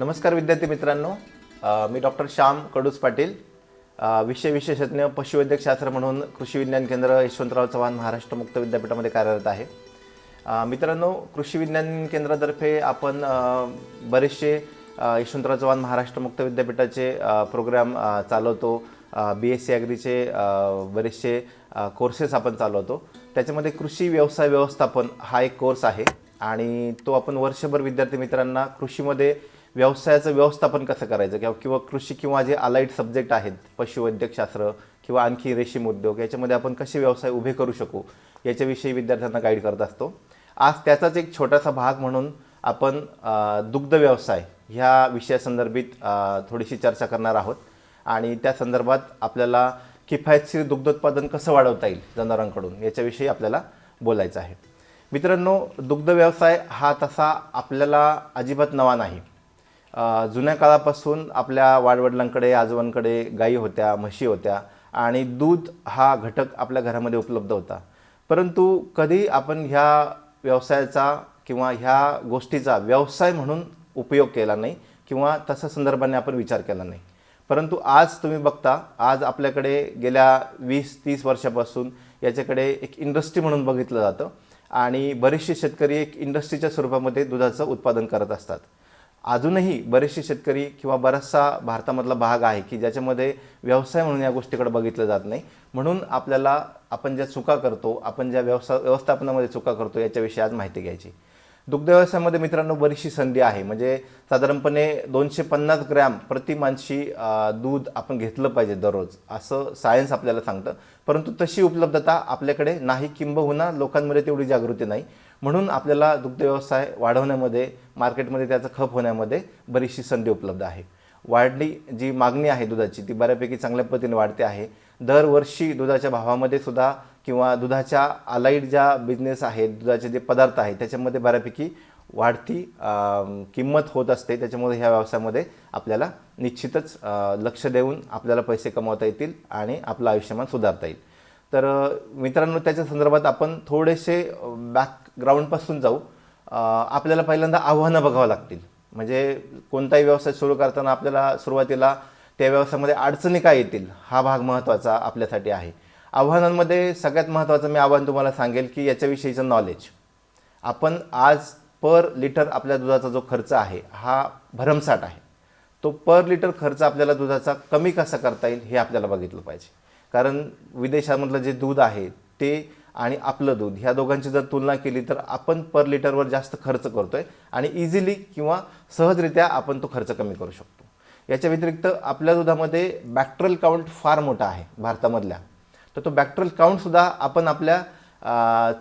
नमस्कार विद्यार्थी मित्रांनो, मी डॉक्टर श्याम कडूस पाटील, विषय विशेषज्ञ पशुवैद्यकशास्त्र म्हणून कृषी विज्ञान केंद्र यशवंतराव चव्हाण महाराष्ट्र मुक्त विद्यापीठामध्ये कार्यरत आहे। मित्रांनो, कृषी विज्ञान केंद्रातर्फे आपण बरेचसे यशवंतराव चव्हाण महाराष्ट्र मुक्त विद्यापीठाचे प्रोग्राम चालवतो। BSc ॲग्रीचे बरेचसे कोर्सेस आपण चालवतो। त्याच्यामध्ये कृषी व्यवसाय व्यवस्थापन हा एक कोर्स आहे आणि तो आपण वर्षभर विद्यार्थी मित्रांना कृषीमध्ये व्यवसायाचं व्यवस्थापन कसं करायचं किंवा कृषी किंवा जे अलाइड सब्जेक्ट आहेत, पशुवैद्यकशास्त्र किंवा आणखी रेशीम उद्योग, याच्यामध्ये आपण कसे व्यवसाय उभे करू शकू याच्याविषयी विद्यार्थ्यांना गाईड करत असतो। आज त्याचाच एक छोटासा भाग म्हणून आपण दुग्ध व्यवसाय ह्या विषयासंदर्भित थोडीशी चर्चा करणार आहोत आणि त्या संदर्भात आपल्याला किफायतशीर दुग्धोत्पादन कसं वाढवता येईल जनावरांकडून याच्याविषयी आपल्याला बोलायचं आहे। मित्रांनो, दुग्ध व्यवसाय हा तसा आपल्याला अजिबात नवा नाही। जुन्या काळापासून आपल्या वाडवडिलांकडे, आजोबांकडे गायी होत्या, म्हशी होत्या आणि दूध हा घटक आपल्या घरामध्ये उपलब्ध होता। परंतु कधी आपण ह्या व्यवसायाचा किंवा ह्या गोष्टीचा व्यवसाय म्हणून उपयोग केला नाही किंवा तसा संदर्भाने आपण विचार केला नाही। परंतु आज तुम्ही बघता, आज आपल्याकडे गेल्या 20-30 वर्षापासून याच्याकडे एक इंडस्ट्री म्हणून बघितलं जातं आणि बरेचसे शेतकरी एक इंडस्ट्रीच्या स्वरूपामध्ये दुधाचं उत्पादन करत असतात। अजूनही बरेचसे शेतकरी किंवा बराचसा भारतामधला भाग आहे की ज्याच्यामध्ये व्यवसाय म्हणून या गोष्टीकडे बघितलं जात नाही। म्हणून आपल्याला आपण ज्या चुका करतो, आपण ज्या व्यवस्थापनामध्ये चुका करतो याच्याविषयी आज माहिती घ्यायची। दुग्ध व्यवसायामध्ये मित्रांनो बरीचशी संधी आहे। म्हणजे साधारणपणे 250 ग्रॅम प्रति माणशी दूध आपण घेतलं पाहिजे दररोज, असं सायन्स आपल्याला सांगतं। परंतु तशी उपलब्धता आपल्याकडे नाही, किंबहुना लोकांमध्ये तेवढी जागृती नाही। म्हणून आपल्याला दुग्ध व्यवसाय वाढवण्यामध्ये, मार्केटमध्ये त्याचा खप होण्यामध्ये बरीचशी संधी उपलब्ध आहे। वाढली जी मागणी आहे दुधाची ती बऱ्यापैकी चांगल्या पद्धतीने वाढते आहे। दरवर्षी दुधाच्या भावामध्ये सुद्धा किंवा दुधाच्या अलाइड ज्या बिझनेस आहेत, दुधाचे जे पदार्थ आहेत त्याच्यामध्ये बऱ्यापैकी वाढती किंमत होत असते। त्याच्यामुळे ह्या व्यवसायामध्ये आपल्याला निश्चितच लक्ष देऊन आपल्याला पैसे कमवता येतील आणि आपलं आयुष्यमान सुधारता येईल। तर मित्रांनो, त्याच्या संदर्भात आपण थोडेसे बॅकग्राऊंडपासून जाऊ। आपल्याला पहिल्यांदा आव्हानं बघावं लागतील। म्हणजे कोणताही व्यवसाय सुरू करताना आपल्याला सुरुवातीला त्या व्यवसायामध्ये अडचणी काय येतील हा भाग महत्त्वाचा आपल्यासाठी आहे। आव्हानांमध्ये सगळ्यात महत्त्वाचं मी आव्हान तुम्हाला सांगेल की याच्याविषयीचं नॉलेज। आपण आज पर लिटर आपल्या दुधाचा जो खर्च आहे हा भरमसाठ आहे। तो पर लिटर खर्च आपल्याला दुधाचा कमी कसा करता येईल हे आपल्याला बघितलं पाहिजे। कारण विदेशामधलं जे दूध आहे ते आणि आपलं दूध ह्या दोघांची जर तुलना केली तर आपण पर लिटरवर जास्त खर्च करतोय आणि इझिली किंवा सहजरित्या आपण तो खर्च कमी करू शकतो। याच्या व्यतिरिक्त आपल्या दुधामध्ये बॅक्टेरियल काउंट फार मोठा आहे भारतामधल्या। तर तो बॅक्टेरियल काउंटसुद्धा आपण आपल्या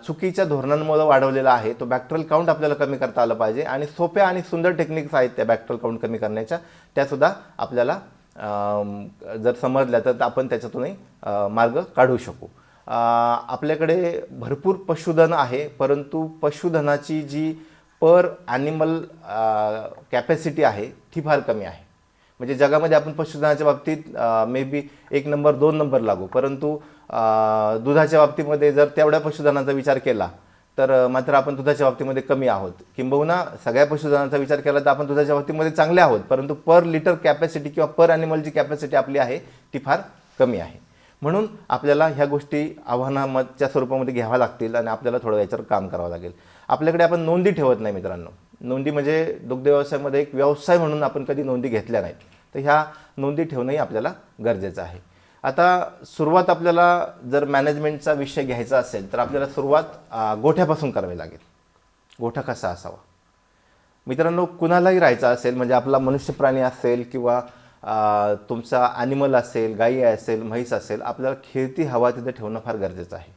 चुकीच्या धोरणांमुळे वाढवलेला आहे। तो बॅक्टेरियल काउंट आपल्याला कमी करता आलं पाहिजे आणि सोप्या आणि सुंदर टेक्निक्स आहेत त्या बॅक्टेरियल काउंट कमी करण्याच्या, त्यासुद्धा आपल्याला जर समजल्या तर आपण त्याच्यातूनही मार्ग काढू शकू। आपल्याकडे भरपूर पशुधन आहे, परंतु पशुधनाची जी पर ॲनिमल कॅपॅसिटी आहे ती फार कमी आहे। म्हणजे जगामध्ये आपण पशुधनाच्या बाबतीत मे बी 1 नंबर 2 नंबर लागू, परंतु दुधाच्या बाबतीमध्ये जर तेवढ्या पशुधनाचा विचार केला तर मात्र आपण दुधाच्या बाबतीमध्ये कमी आहोत। किंबहुना सगळ्या पशुधनाचा विचार केला तर आपण दुधाच्या बाबतीमध्ये चांगले आहोत, परंतु पर लिटर कॅपॅसिटी किंवा पर ॲनिमलची कॅपॅसिटी आपली आहे ती फार कमी आहे। म्हणून आपल्याला ह्या गोष्टी आव्हानाच्या स्वरूपामध्ये घ्याव्या लागतील आणि आपल्याला थोडं याच्यावर काम करावं लागेल। आपल्याकडे आपण नोंदी ठेवत नाही मित्रांनो। नोंदी म्हणजे दुग्ध व्यवसायामध्ये एक व्यवसाय म्हणून आपण कधी नोंदी घेतल्या नाहीत, तर ह्या नोंदी ठेवणंही आपल्याला गरजेचं आहे। आता सुरुवात आपल्याला जर मॅनेजमेंटचा विषय घ्यायचा असेल तर आपल्याला सुरुवात गोठ्यापासून करावी लागेल। गोठा कसा असावा मित्रांनो? कुणालाही राहायचा असेल, म्हणजे आपला मनुष्य प्राणी असेल किंवा तुमचा ॲनिमल असेल, गाई असेल, म्हैस असेल, आपल्याला खेळती हवा तिथे ठेवणं फार गरजेचं आहे।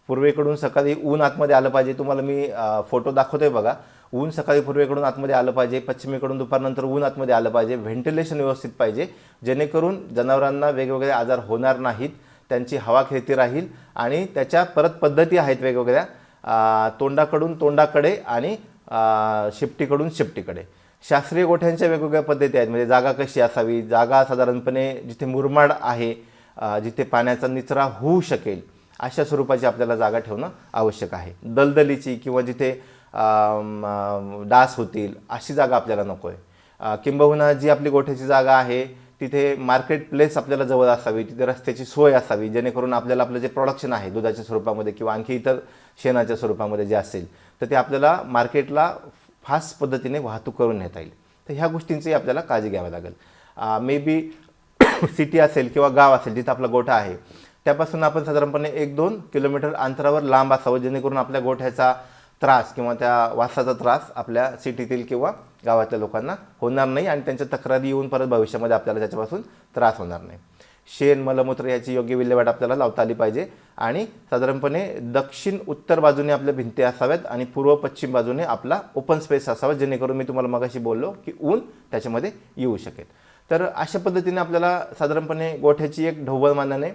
पूर्वेकडून सकाळी ऊन आतमध्ये आलं पाहिजे। तुम्हाला मी फोटो दाखवतोय बघा। ऊन सकाळी पूर्वेकडून आतमध्ये आलं पाहिजे, पश्चिमेकडून दुपारनंतर ऊन आतमध्ये आलं पाहिजे, व्हेंटिलेशन व्यवस्थित पाहिजे, जेणेकरून जनावरांना वेगवेगळे आजार होणार नाहीत, त्यांची हवा खेळती राहील आणि त्याच्या परत पद्धती आहेत वेगवेगळ्या, तोंडाकडून तोंडाकडे आणि शिपटीकडून शिपटीकडे। शास्त्रीय गोठ्यांच्या वेगवेगळ्या पद्धती आहेत। म्हणजे जागा कशी असावी, जागा साधारणपणे जिथे मुरमाड आहे, जिथे पाण्याचा निचरा होऊ शकेल अशा स्वरूपाची आपल्याला जागा ठेवणं आवश्यक आहे। दलदलीची किंवा जिथे डास होतील अशी जागा आपल्याला नको आहे। किंबहुना जी आपली गोठ्याची जागा आहे तिथे मार्केट प्लेस आपल्याला जवळ असावी, तिथे रस्त्याची सोय असावी, जेणेकरून आपल्याला आपलं जे प्रोडक्शन आहे दुधाच्या स्वरूपामध्ये किंवा आणखी इतर शेणाच्या स्वरूपामध्ये जे असेल तर ते आपल्याला मार्केटला फास्ट पद्धतीने वाहतूक करून नेता येईल. तर ह्या गोष्टींची आपल्याला काळजी घ्यावी लागेल. मे बी सिटी असेल किंवा गाव असेल जिथं आपला गोठा आहे त्यापासून आपण साधारणपणे 1-2 किलोमीटर अंतरावर लांब असावं, जेणेकरून आपल्या गोठ्याचा त्रास किंवा त्या वासाचा त्रास आपल्या सिटीतील किंवा गावातल्या लोकांना होणार नाही आणि त्यांच्या तक्रारी येऊन परत भविष्यामध्ये आपल्याला त्याच्यापासून त्रास होणार नाही. शेण मलमूत्र याची योग्य विल्हेवाट आपल्याला लावता आली पाहिजे आणि साधारणपणे दक्षिण उत्तर बाजूने आपल्या भिंती असाव्यात आणि पूर्व पश्चिम बाजूने आपला ओपन स्पेस असावा, जेणेकरून मी तुम्हाला मगाशी बोललो की ऊन त्याच्यामध्ये येऊ शकेल. तर अशा पद्धतीने आपल्याला साधारणपणे गोठ्याची एक ढोबळमानाने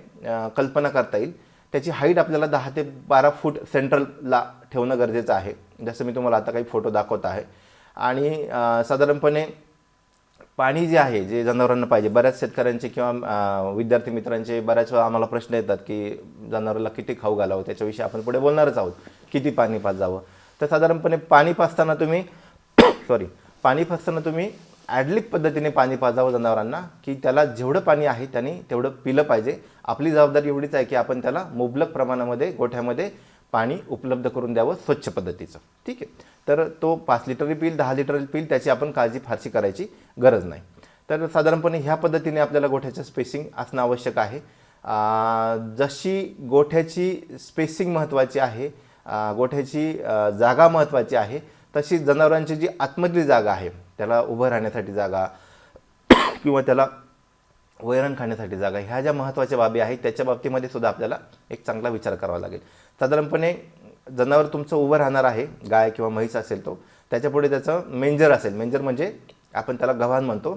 कल्पना करता येईल. त्याची हाईट आपल्याला 10 ते 12 फूट सेंट्रलला ठेवणं गरजेचं आहे, जसं मी तुम्हाला आता काही फोटो दाखवत आहे. आणि साधारणपणे पाणी जे आहे जे जनावरांना पाहिजे, बऱ्याच शेतकऱ्यांचे किंवा विद्यार्थी मित्रांचे बऱ्याच वेळा आम्हाला प्रश्न येतात की जनावराला किती खाऊ घालावं, त्याच्याविषयी आपण पुढे बोलणारच आहोत, किती पाणी पाजावं. तर साधारणपणे पाणी पाजताना तुम्ही ॲडलिप पद्धतीने पाणी पाजावं जनावरांना, की त्याला जेवढं पाणी आहे त्याने तेवढं पिलं पाहिजे. आपली जबाबदारी एवढीच आहे की आपण त्याला मुबलक प्रमाणामध्ये गोठ्यामध्ये पाणी उपलब्ध करून द्यावं स्वच्छ पद्धतीचं. ठीक आहे. तर तो 5 लिटरही पिईल, 10 लिटरही पिईल, त्याची आपण काळजी फारशी करायची गरज नाही. तर साधारणपणे ह्या पद्धतीने आपल्याला गोठ्याचं स्पेसिंग असणं आवश्यक आहे. जशी गोठ्याची स्पेसिंग महत्त्वाची आहे, गोठ्याची जागा महत्त्वाची आहे, तशी जनावरांची जी आतमधली जागा आहे, त्याला उभं राहण्यासाठी जागा किंवा त्याला वैरण खाण्यासाठी जागा, ह्या ज्या महत्त्वाच्या बाबी आहेत त्याच्या बाबतीमध्ये सुद्धा आपल्याला एक चांगला विचार करावा लागेल. साधारणपणे जनावर तुमचं उभं राहणार आहे, गाय किंवा म्हैस असेल तो, त्याच्यापुढे त्याचं मेंजर असेल. मेंजर म्हणजे आपण त्याला गव्हाण म्हणतो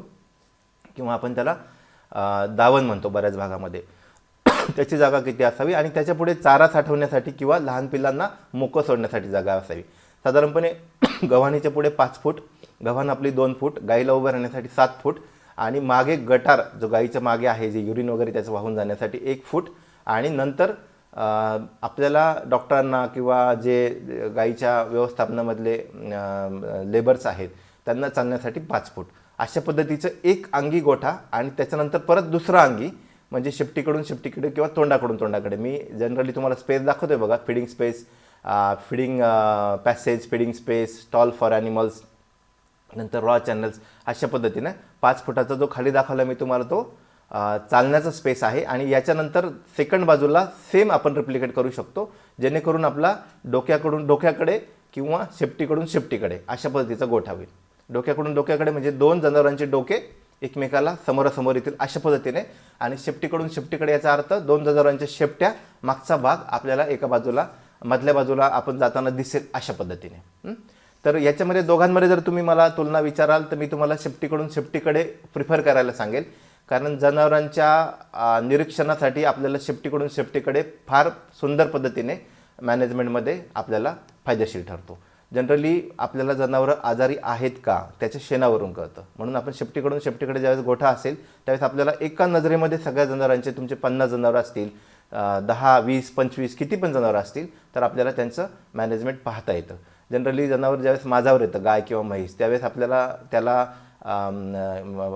किंवा आपण त्याला दावण म्हणतो बऱ्याच भागामध्ये. त्याची जागा किती असावी आणि त्याच्यापुढे चारा साठवण्यासाठी किंवा लहान पिल्लांना मोकं सोडण्यासाठी जागा असावी. साधारणपणे गव्हाणीच्या पुढे 5 फूट, गव्हाण आपली 2 फूट, गाईला उभं राहण्यासाठी 7 फूट आणि मागे गटार जो गाईच्या मागे आहे जे युरिन वगैरे त्याचं वाहून जाण्यासाठी 1 फूट आणि नंतर आपल्याला डॉक्टरांना किंवा जे गाईच्या व्यवस्थापनामधले लेबर्स आहेत त्यांना चालण्यासाठी 5 फूट, अशा पद्धतीचं एक अंगी गोठा आणि त्याच्यानंतर परत दुसरा अंगी म्हणजे शेपटीकडून शेपटीकडे किंवा तोंडाकडून तोंडाकडे. मी जनरली तुम्हाला स्पेस दाखवतोय बघा, feeding space, feeding passage, feeding space, stall for animals, नंतर रॉ चॅनल्स, अशा पद्धतीने 5 फुटाचा जो खाली दाखवला मी तुम्हाला तो चालण्याचा स्पेस आहे. आणि याच्यानंतर सेकंड बाजूला सेम आपण रिप्लिकेट करू शकतो, जेणेकरून आपला डोक्याकडे किंवा शेपटीकडून शेपटीकडे अशा पद्धतीचा गोठा होईल. डोक्याकडून डोक्याकडे म्हणजे 2 जनावरांचे डोके एकमेकाला समोरासमोर येतील अशा पद्धतीने, आणि शेपटीकडून शेपटीकडे याचा अर्थ 2 जनावरांच्या शेपट्या मागचा भाग आपल्याला एका बाजूला मधल्या बाजूला आपण जाताना दिसेल अशा पद्धतीने. तर याच्यामध्ये दोघांमध्ये जर तुम्ही मला तुलना विचाराल तर मी तुम्हाला शेपटीकडून शेपटीकडे प्रिफर करायला सांगेल, कारण जनावरांच्या निरीक्षणासाठी आपल्याला शेपटीकडून शेपटीकडे फार सुंदर पद्धतीने मॅनेजमेंटमध्ये आपल्याला फायदेशीर ठरतो. जनरली आपल्याला जनावरं आजारी आहेत का त्याच्या शेणावरून कळतं, म्हणून आपण शेपटीकडून शेपटीकडे ज्यावेळेस गोठा असेल त्यावेळेस आपल्याला एका नजरेमध्ये सगळ्या जनावरांचे, तुमचे 50 जनावरं असतील, 10, 20, 25 किती पण जनावरं असतील तर आपल्याला त्यांचं मॅनेजमेंट पाहता येतं. जनरली जनावर ज्यावेळेस माझावर येतं, गाय किंवा म्हैस, त्यावेळेस आपल्याला त्याला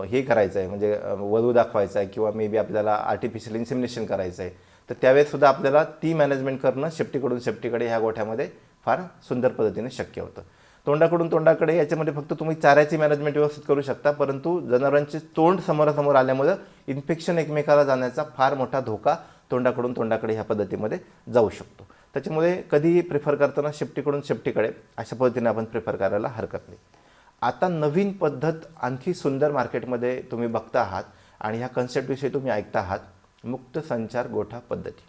हे करायचं आहे म्हणजे वधू दाखवायचं आहे किंवा मे बी आपल्याला आर्टिफिशियल इन्सेमिनेशन करायचं आहे, तर त्यावेळेससुद्धा आपल्याला ती मॅनेजमेंट करणं शेपटीकडून शेपटीकडे ह्या गोठ्यामध्ये फार सुंदर पद्धतीने शक्य होतं. तोंडाकडून तोंडाकडे याच्यामध्ये फक्त तुम्ही चाऱ्याची मॅनेजमेंट व्यवस्थित करू शकता, परंतु जनावरांचे तोंड समोरासमोर आल्यामुळं इन्फेक्शन एकमेकाला जाण्याचा फार मोठा धोका तोंडाकडून तोंडाकडे ह्या पद्धतीमध्ये जाऊ शकतो. त्याच्यामुळे कधीही प्रिफर करताना शेपटीकडून शेपटीकडे अशा पद्धतीने आपण प्रिफर करायला हरकत नाही. आता नवीन पद्धत आणखी सुंदर मार्केटमध्ये तुम्ही बघता आहात आणि ह्या कन्सेप्टविषयी तुम्ही ऐकता आहात, मुक्त संचार गोठा पद्धती.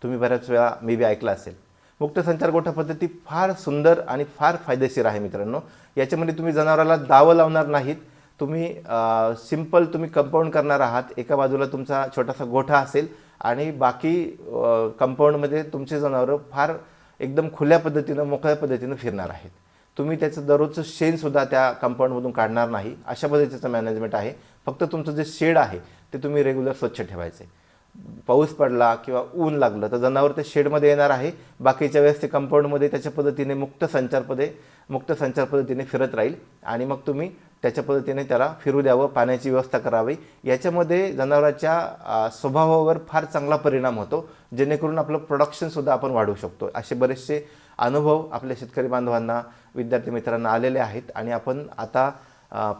तुम्ही बऱ्याच वेळा मे बी ऐकलं असेल. मुक्त संचार गोठा पद्धती फार सुंदर आणि फार फायदेशीर आहे मित्रांनो. याच्यामध्ये तुम्ही जनावराला दावं लावणार नाहीत, तुम्ही सिंपल तुम्ही कंपाऊंड करणार आहात. एका बाजूला तुमचा छोटासा गोठा असेल आणि बाकी कंपाऊंडमध्ये तुमचे जनावरं फार एकदम खुल्या पद्धतीनं मोकळ्या पद्धतीनं फिरणार आहेत. तुम्ही त्याचं दररोजचं शेणसुद्धा त्या कंपाऊंडमधून काढणार नाही, अशा पद्धतीचं मॅनेजमेंट आहे. फक्त तुमचं जे शेड आहे ते तुम्ही रेग्युलर स्वच्छ ठेवायचे. पाऊस पडला किंवा ऊन लागलं तर जनावर ते शेडमध्ये येणार आहे, बाकीच्या वेळेस ते कंपाऊंडमध्ये त्याच्या पद्धतीने मुक्त संचार पद्धतीने फिरत राहील आणि मग तुम्ही त्याच्या पद्धतीने त्याला फिरू द्यावं, पाण्याची व्यवस्था करावी. याच्यामध्ये जनावरांच्या स्वभावावर फार चांगला परिणाम होतो, जेणेकरून आपलं प्रोडक्शनसुद्धा आपण वाढवू शकतो. असे बरेचसे अनुभव आपल्या शेतकरी बांधवांना, विद्यार्थी मित्रांना आलेले आहेत आणि आपण आता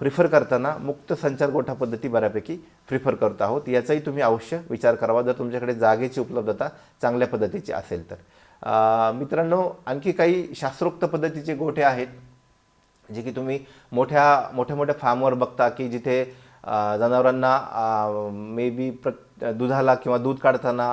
प्रिफर करताना मुक्त संचार गोठा पद्धती बऱ्यापैकी प्रिफर करत आहोत. याचाही तुम्ही अवश्य विचार करावा जर तुमच्याकडे जागेची उपलब्धता चांगल्या पद्धतीची असेल तर. मित्रांनो, आणखी काही शास्त्रोक्त पद्धतीचे गोठे आहेत जे की तुम्ही मोठ्या मोठ्या फार्मवर बघता की जिथे जनावरांना मे बी दुधाला किंवा दूध काढताना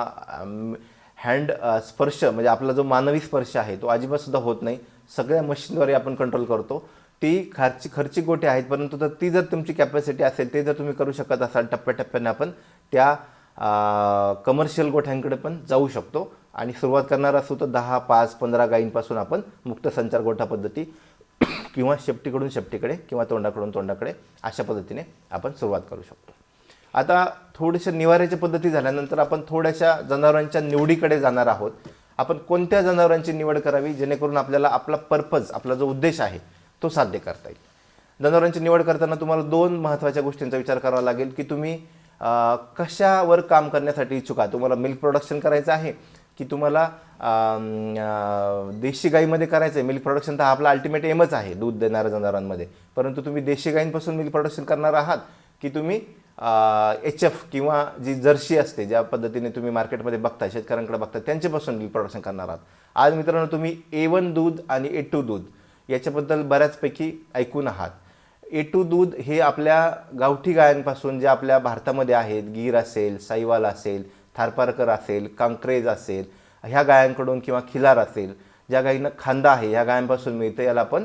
हँड स्पर्श म्हणजे आपला जो मानवी स्पर्श आहे तो अजिबात सुद्धा होत नाही. सगळ्या मशीनद्वारे आपण कंट्रोल करतो. ती खर्चिक गोष्टी आहेत, परंतु ती जर तुमची कॅपॅसिटी असेल, ते जर तुम्ही करू शकत असाल, टप्प्याटप्प्याने आपण त्या कमर्शियल गोठ्यांकडे पण जाऊ शकतो. आणि सुरुवात करणार असू तर 10, 5, 15 गायींपासून आपण मुक्त संचार गोठा पद्धती किंवा शेपटीकडून शेपटीकडे किंवा तोंडाकडून तोंडाकडे अशा पद्धतीने आपण सुरुवात करू शकतो. आता थोड्याशा निवाऱ्याच्या पद्धती झाल्यानंतर आपण थोड्याशा जनावरांच्या निवडीकडे जाणार आहोत. आपण कोणत्या जनावरांची निवड करावी जेणेकरून आपल्याला आपला पर्पज, आपला जो उद्देश आहे तो साध्य करता येईल. जनावरांची निवड करताना तुम्हाला 2 महत्त्वाच्या गोष्टींचा विचार करावा लागेल की तुम्ही कशावर काम करण्यासाठी इच्छुक आहात. तुम्हाला मिल्क प्रोडक्शन करायचं आहे की तुम्हाला देशी गाईमध्ये करायचं आहे. मिल्क प्रोडक्शन तर आपला अल्टिमेट एमच आहे दूध देणाऱ्या जनावरांमध्ये, परंतु तुम्ही देशी गायींपासून मिल्क प्रोडक्शन करणार आहात की तुम्ही HF किंवा जी जर्सी असते, ज्या पद्धतीने तुम्ही मार्केटमध्ये बघता, शेतकऱ्यांकडे बघता, त्यांच्यापासून मिल्क प्रोडक्शन करणार आहात. आज मित्रांनो, तुम्ही A1 दूध आणि A2 दूध याच्याबद्दल बऱ्याचपैकी ऐकून आहात. A2 दूध हे आपल्या गावठी गायांपासून, जे आपल्या भारतामध्ये आहेत, गीर असेल, साईवाल असेल, थारपारकर असेल, कांक्रेज असेल, ह्या गायांकडून किंवा खिलार असेल, ज्या गायींना खांदा आहे ह्या गायांपासून मिळतं, याला आपण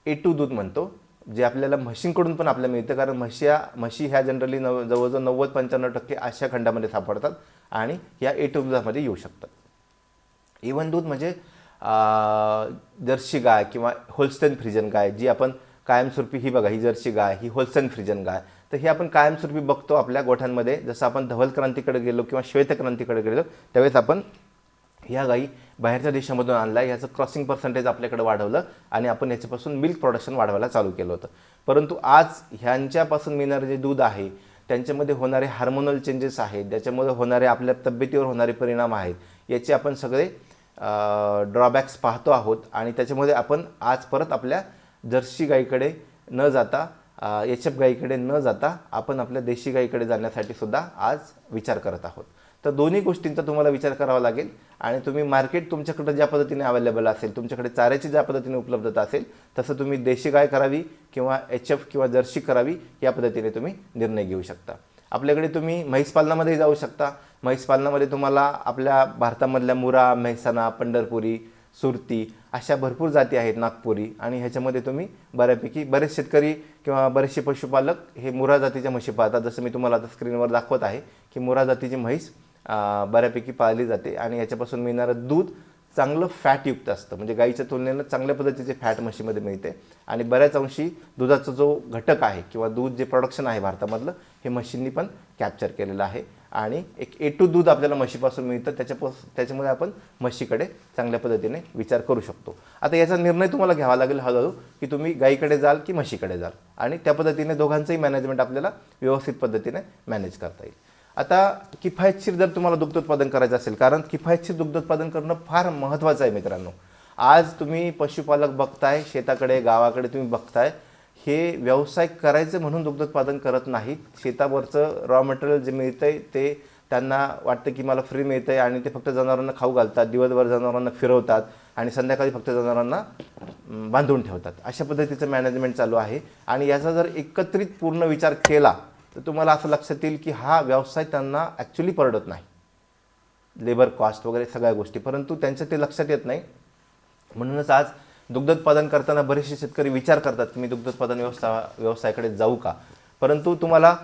A2 दूध म्हणतो. जे आपल्याला म्हशींकडून पण आपल्याला मिळतं, कारण म्हशी ह्या जनरली जवळजवळ 90-95% आशिया खंडामध्ये सापडतात आणि या A2 दुधामध्ये येऊ शकतात. A1 दूध म्हणजे जर्सी गाय किंवा होल्स्टेन फ्रिजन गाय, जी आपण कायमस्वरूपी, ही बघा, ही जर्सी गाय, ही होल्स्टेन फ्रिजन गाय, तर हे आपण कायमस्वरूपी बघतो आपल्या गोठ्यांमध्ये. जसं आपण धवल क्रांतीकडे गेलो किंवा श्वेत क्रांतीकडे गेलो त्यावेळेस आपण ह्या गायी बाहेरच्या देशामधून आणल्या, याचं क्रॉसिंग पर्सेंटेज आपल्याकडे वाढवलं आणि आपण याच्यापासून मिल्क प्रोडक्शन वाढवायला चालू केलं होतं. परंतु आज ह्यांच्यापासून मिळणारे जे दूध आहे त्यांच्यामध्ये होणारे हार्मोनल चेंजेस आहेत, ज्याच्यामुळे होणारे आपल्या तब्येतीवर होणारे परिणाम आहेत, याचे आपण सगळे ड्रॉबॅक्स पाहतो आहोत. आणि त्याच्यामध्ये आपण आज परत आपल्या जर्सी गाईकडे न जाता, HF गाईकडे न जाता आपण आपल्या देशी गाईकडे जाण्यासाठी सुद्धा आज विचार करत आहोत. तर दोन्ही गोष्टींचा तुम्हाला विचार करावा लागेल आणि तुम्ही मार्केट तुमच्याकडे ज्या पद्धतीने अवेलेबल असेल, तुमच्याकडे चाऱ्याची ज्या पद्धतीने उपलब्धता असेल, तसं तुम्ही देशी गाय करावी किंवा HF किंवा जर्सी करावी या पद्धतीने तुम्ही निर्णय घेऊ शकता. आपल्याकडे तुम्ही म्हैस पालनामध्ये जाऊ शकता. म्हैस पालनामध्ये तुम्हाला आपल्या भारतामधल्या मुरा, मेहसाणा, पंढरपुरी, सुरती अशा भरपूर जाती आहेत, नागपुरी, आणि ह्याच्यामध्ये तुम्ही बऱ्यापैकी बरेच शेतकरी किंवा बरेचसे पशुपालक हे मुरा जातीच्या म्हशी पाळतात. जसं मी तुम्हाला आता स्क्रीनवर दाखवत आहे की मुरा जातीची म्हैस बऱ्यापैकी पाळली जाते आणि याच्यापासून मिळणारं दूध चांगलं फॅटयुक्त असतं. म्हणजे गाईच्या तुलनेनं चांगल्या पद्धतीचे फॅट म्हशीमध्ये मिळते आणि बऱ्याच अंशी दुधाचा जो घटक आहे किंवा दूध जे प्रोडक्शन आहे भारतामधलं, हे म्हशींनी पण कॅप्चर केलेलं आहे आणि एक A2 दूध आपल्याला म्हशीपासून मिळतं. त्याच्यामुळे आपण म्हशीकडे चांगल्या पद्धतीने विचार करू शकतो. आता याचा निर्णय तुम्हाला घ्यावा लागेल हळूहळू की तुम्ही गाईकडे जाल की म्हशीकडे जाल, आणि त्या पद्धतीने दोघांचंही मॅनेजमेंट आपल्याला व्यवस्थित पद्धतीने मॅनेज करता येईल. आता किफायतशीर जर तुम्हाला दुग्ध उत्पादन करायचं असेल, कारण किफायतशीर दुग्ध उत्पादन करणं फार महत्त्वाचं आहे मित्रांनो. आज तुम्ही पशुपालक बघताय, शेताकडे, गावाकडे तुम्ही बघताय, हे व्यवसाय करायचं म्हणून दुग्ध उत्पादन करत नाहीत. शेतावरचं रॉ मटेरियल जे मिळतंय ते त्यांना वाटतं की मला फ्री मिळतं आहे आणि ते फक्त जनावरांना खाऊ घालतात, दिवसभर जनावरांना फिरवतात आणि संध्याकाळी फक्त जनावरांना बांधून ठेवतात. अशा पद्धतीचं मॅनेजमेंट चालू आहे आणि याचा जर एकत्रित पूर्ण विचार केला तर तुम्हाला असं लक्षात येईल की हा व्यवसाय त्यांना ॲक्च्युली परवडत नाही. लेबर कॉस्ट वगैरे सगळ्या गोष्टी, परंतु त्यांचं ते लक्षात येत नाही. म्हणूनच आज दुग्धोत्पादन करताना बरेचसे शेतकरी विचार करतात की मी दुग्धोत्पादन व्यवसायाकडे जाऊ का, परंतु तुम्हाला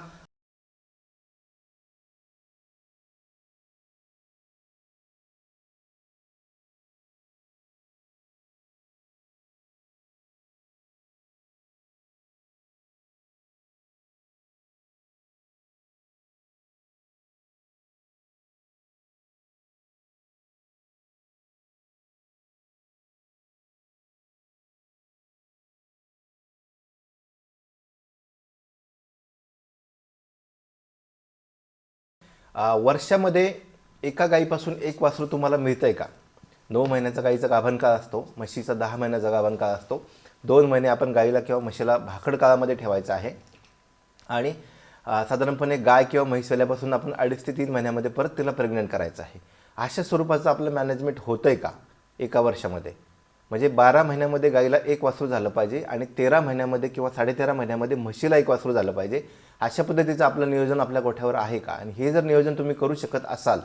वर्षामध्ये एका गाईपासून एक वासरू तुम्हाला मिळतं आहे का? 9 महिन्याचा गाईचा गाभण काळ असतो, म्हशीचा 10 महिन्याचा गाभण काळ असतो. 2 महिने आपण गाईला किंवा म्हशीला भाकड काळामध्ये ठेवायचं आहे आणि साधारणपणे गाय किंवा म्हैस वेल्यापासून आपण 2.5 ते 3 महिन्यामध्ये परत तिला प्रेग्नंट करायचं आहे. अशा स्वरूपाचं आपलं मॅनेजमेंट होतं आहे का एका वर्षामध्ये? म्हणजे 12 महिन्यामध्ये गाईला एक वासरू झालं पाहिजे आणि 13 महिन्यामध्ये किंवा 13.5 महिन्यामध्ये म्हशीला एक वासरू झालं पाहिजे. अशा पद्धतीचं आपलं नियोजन आपल्या गोठ्यावर आहे का? आणि हे जर नियोजन तुम्ही करू शकत असाल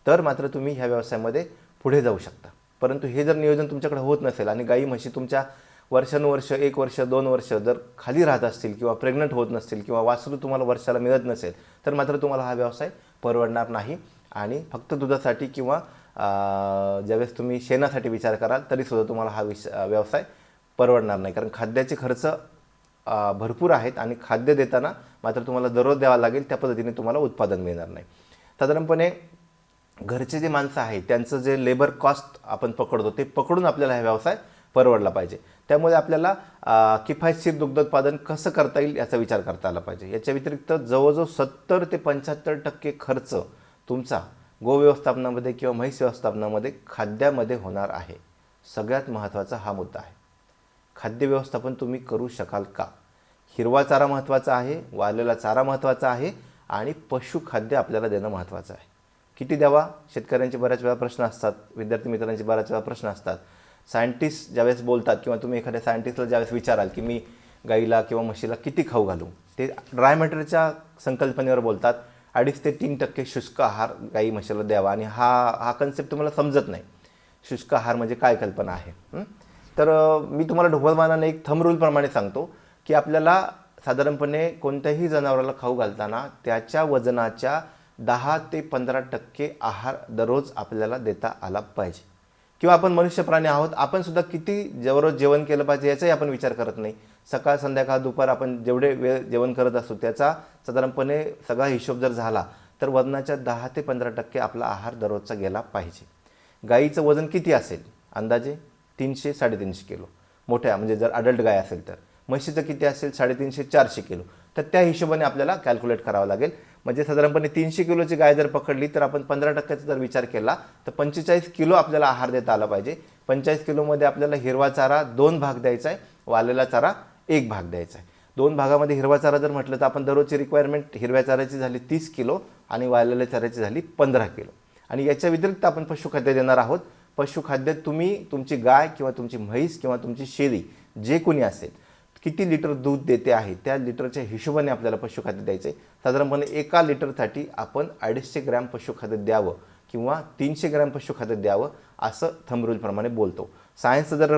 तर मात्र तुम्ही ह्या व्यवसायामध्ये पुढे जाऊ शकता. परंतु हे जर नियोजन तुमच्याकडे होत नसेल आणि गाई म्हशी तुमच्या वर्षानुवर्ष 1 वर्ष 2 वर्ष जर खाली राहत असतील किंवा प्रेग्नंट होत नसतील किंवा वासरू तुम्हाला वर्षाला मिळत नसेल तर मात्र तुम्हाला हा व्यवसाय परवडणार नाही. आणि फक्त दुधासाठी किंवा ज्यावेळेस तुम्ही शेणासाठी विचार कराल तरीसुद्धा तुम्हाला हा व्यवसाय परवडणार नाही. कारण खाद्याचे खर्च भरपूर आहेत आणि खाद्य देताना मात्र तुम्हाला दररोज द्यावा लागेल, त्या पद्धतीने तुम्हाला उत्पादन मिळणार नाही. साधारणपणे घरचे जे माणसं आहेत त्यांचं जे लेबर कॉस्ट आपण पकडतो ते पकडून आपल्याला हा व्यवसाय परवडला पाहिजे. त्यामुळे आपल्याला किफायतशीर दुग्धोत्पादन कसं करता येईल याचा विचार करता आला पाहिजे. याच्या व्यतिरिक्त जवळजवळ 70 ते 75% खर्च तुमचा गोव्यवस्थापनामध्ये किंवा म्हैस व्यवस्थापनामध्ये खाद्यामध्ये होणार आहे. सगळ्यात महत्त्वाचा हा मुद्दा आहे. खाद्य व्यवस्थापन तुम्ही करू शकाल का? हिरवा चारा महत्त्वाचा आहे, वाळलेला चारा महत्त्वाचा आहे आणि पशुखाद्य आपल्याला देणं महत्त्वाचं आहे. किती द्यावा? शेतकऱ्यांचे बऱ्याच वेळा प्रश्न असतात, विद्यार्थी मित्रांचे बऱ्याच वेळा प्रश्न असतात. सायंटिस्ट ज्यावेळेस बोलतात किंवा तुम्ही एखाद्या सायंटिस्टला ज्यावेळेस विचाराल की मी गाईला किंवा म्हशीला किती खाऊ घालू, ते ड्राय मॅटरच्या संकल्पनेवर बोलतात. 2.5 ते 3% शुष्क आहार गाई म्हशीला द्यावा. आणि हा कन्सेप्ट तुम्हाला समजत नाही. शुष्क आहार म्हणजे काय कल्पना आहे? तर मी तुम्हाला ढोबळमानाने एक थंब रूलप्रमाणे सांगतो की आपल्याला साधारणपणे कोणत्याही जनावराला खाऊ घालताना त्याच्या वजनाच्या 10 ते 15% आहार दररोज आपल्याला देता आला पाहिजे. किंवा आपण मनुष्य प्राणी आहोत, आपण सुद्धा किती दररोज जेवण केलं पाहिजे याचाही आपण विचार करत नाही. सकाळ संध्याकाळ दुपार आपण जेवढे वेळ जेवण करत असतो त्याचा साधारणपणे सगळा हिशोब जर झाला तर वजनाच्या 10 ते 15% आपला आहार दररोजचा गेला पाहिजे. गाईचं वजन किती असेल? अंदाजे 300-350 किलो मोठ्या, म्हणजे जर अडल्ट गाय असेल तर. म्हशीचं किती असेल? 350-400 किलो. तर त्या हिशोबाने आपल्याला कॅल्क्युलेट करावं लागेल. म्हणजे साधारणपणे 300 किलोची गाय जर पकडली तर आपण 15%चा जर विचार केला तर 45 किलो आपल्याला आहार देता आला पाहिजे. 45 किलोमध्ये आपल्याला हिरवा चारा 2 भाग द्यायचा आहे, वाळलेला चारा 1 भाग द्यायचा आहे. 2 भागामध्ये हिरवा चारा जर म्हटलं तर आपण दररोजची रिक्वायरमेंट हिरव्या चाऱ्याची झाली 30 किलो आणि वाळलेल्या चाऱ्याची झाली 15 किलो. आणि याच्या व्यतिरिक्त आपण पशुखाद्य देणार आहोत. पशुखाद्य तुम्ही तुमची गाय किंवा तुमची म्हैस किंवा तुमची शेळी जे कोणी असेल किती लिटर दूध देते आहे त्या लिटरच्या हिशोबाने आपल्याला पशुखाद्य द्यायचं आहे. साधारणपणे 1 लिटरसाठी आपण 250 ग्रॅम पशुखाद्य द्यावं किंवा 300 ग्रॅम पशुखाद्य द्यावं असं थंब रूलप्रमाणे बोलतो. सायन्सचं जर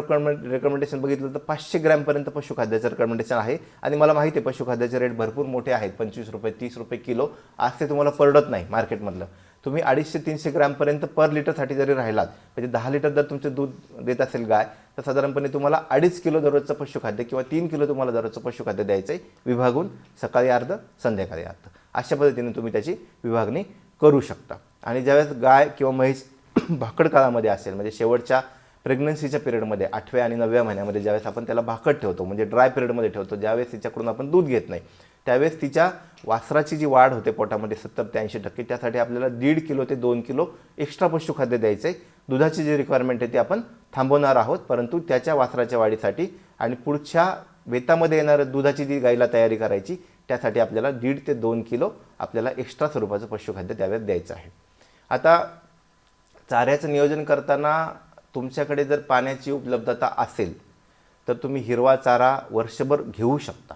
रेकमेंडेशन बघितलं तर 500 ग्रॅमपर्यंत पशुखाद्याचं रेकमेंडेशन आहे. आणि मला माहिती आहे पशुखाद्याचे रेट भरपूर मोठे आहेत, 25 रुपये 30 रुपये किलो. आज ते तुम्हाला परवडत नाही मार्केटमधलं. तुम्ही 250-300 ग्रॅमपर्यंत पर लिटरसाठी जरी राहिलात, म्हणजे 10 लिटर जर तुमचं दूध देत असेल गाय तर साधारणपणे तुम्हाला 2.5 किलो दररोजचं पशुखाद्य किंवा 3 किलो तुम्हाला दररोजचं पशुखाद्य द्यायचं आहे, विभागून सकाळी अर्ध संध्याकाळी अर्ध. अशा पद्धतीने तुम्ही त्याची विभागणी करू शकता. आणि ज्यावेळेस गाय किंवा म्हैस भाकड काळामध्ये असेल, म्हणजे शेवटच्या प्रेग्नन्सीच्या पिरियडमध्ये 8व्या आणि 9व्या महिन्यामध्ये ज्यावेळेस आपण त्याला भाकड ठेवतो, म्हणजे ड्राय पिरियडमध्ये ठेवतो, ज्यावेळेस तिच्याकडून आपण दूध घेत नाही त्यावेळेस तिच्या वासराची जी वाढ होते पोटामध्ये 70 ते 80%, त्यासाठी आपल्याला 1.5 किलो ते 2 किलो एक्स्ट्रा पशुखाद्य द्यायचं आहे. दुधाची जी रिक्वायरमेंट आहे ती आपण थांबवणार आहोत, परंतु त्याच्या वासराच्या वाढीसाठी आणि पुढच्या वेतामध्ये येणारं दुधाची जी गाईला तयारी करायची त्यासाठी आपल्याला 1.5 ते 2 किलो आपल्याला एक्स्ट्रा स्वरूपाचं पशुखाद्य त्यावेळेस द्यायचं आहे. आता चाऱ्याचं नियोजन करताना तुमच्याकडे जर पाण्याची उपलब्धता असेल तर तुम्ही हिरवा चारा वर्षभर घेऊ शकता.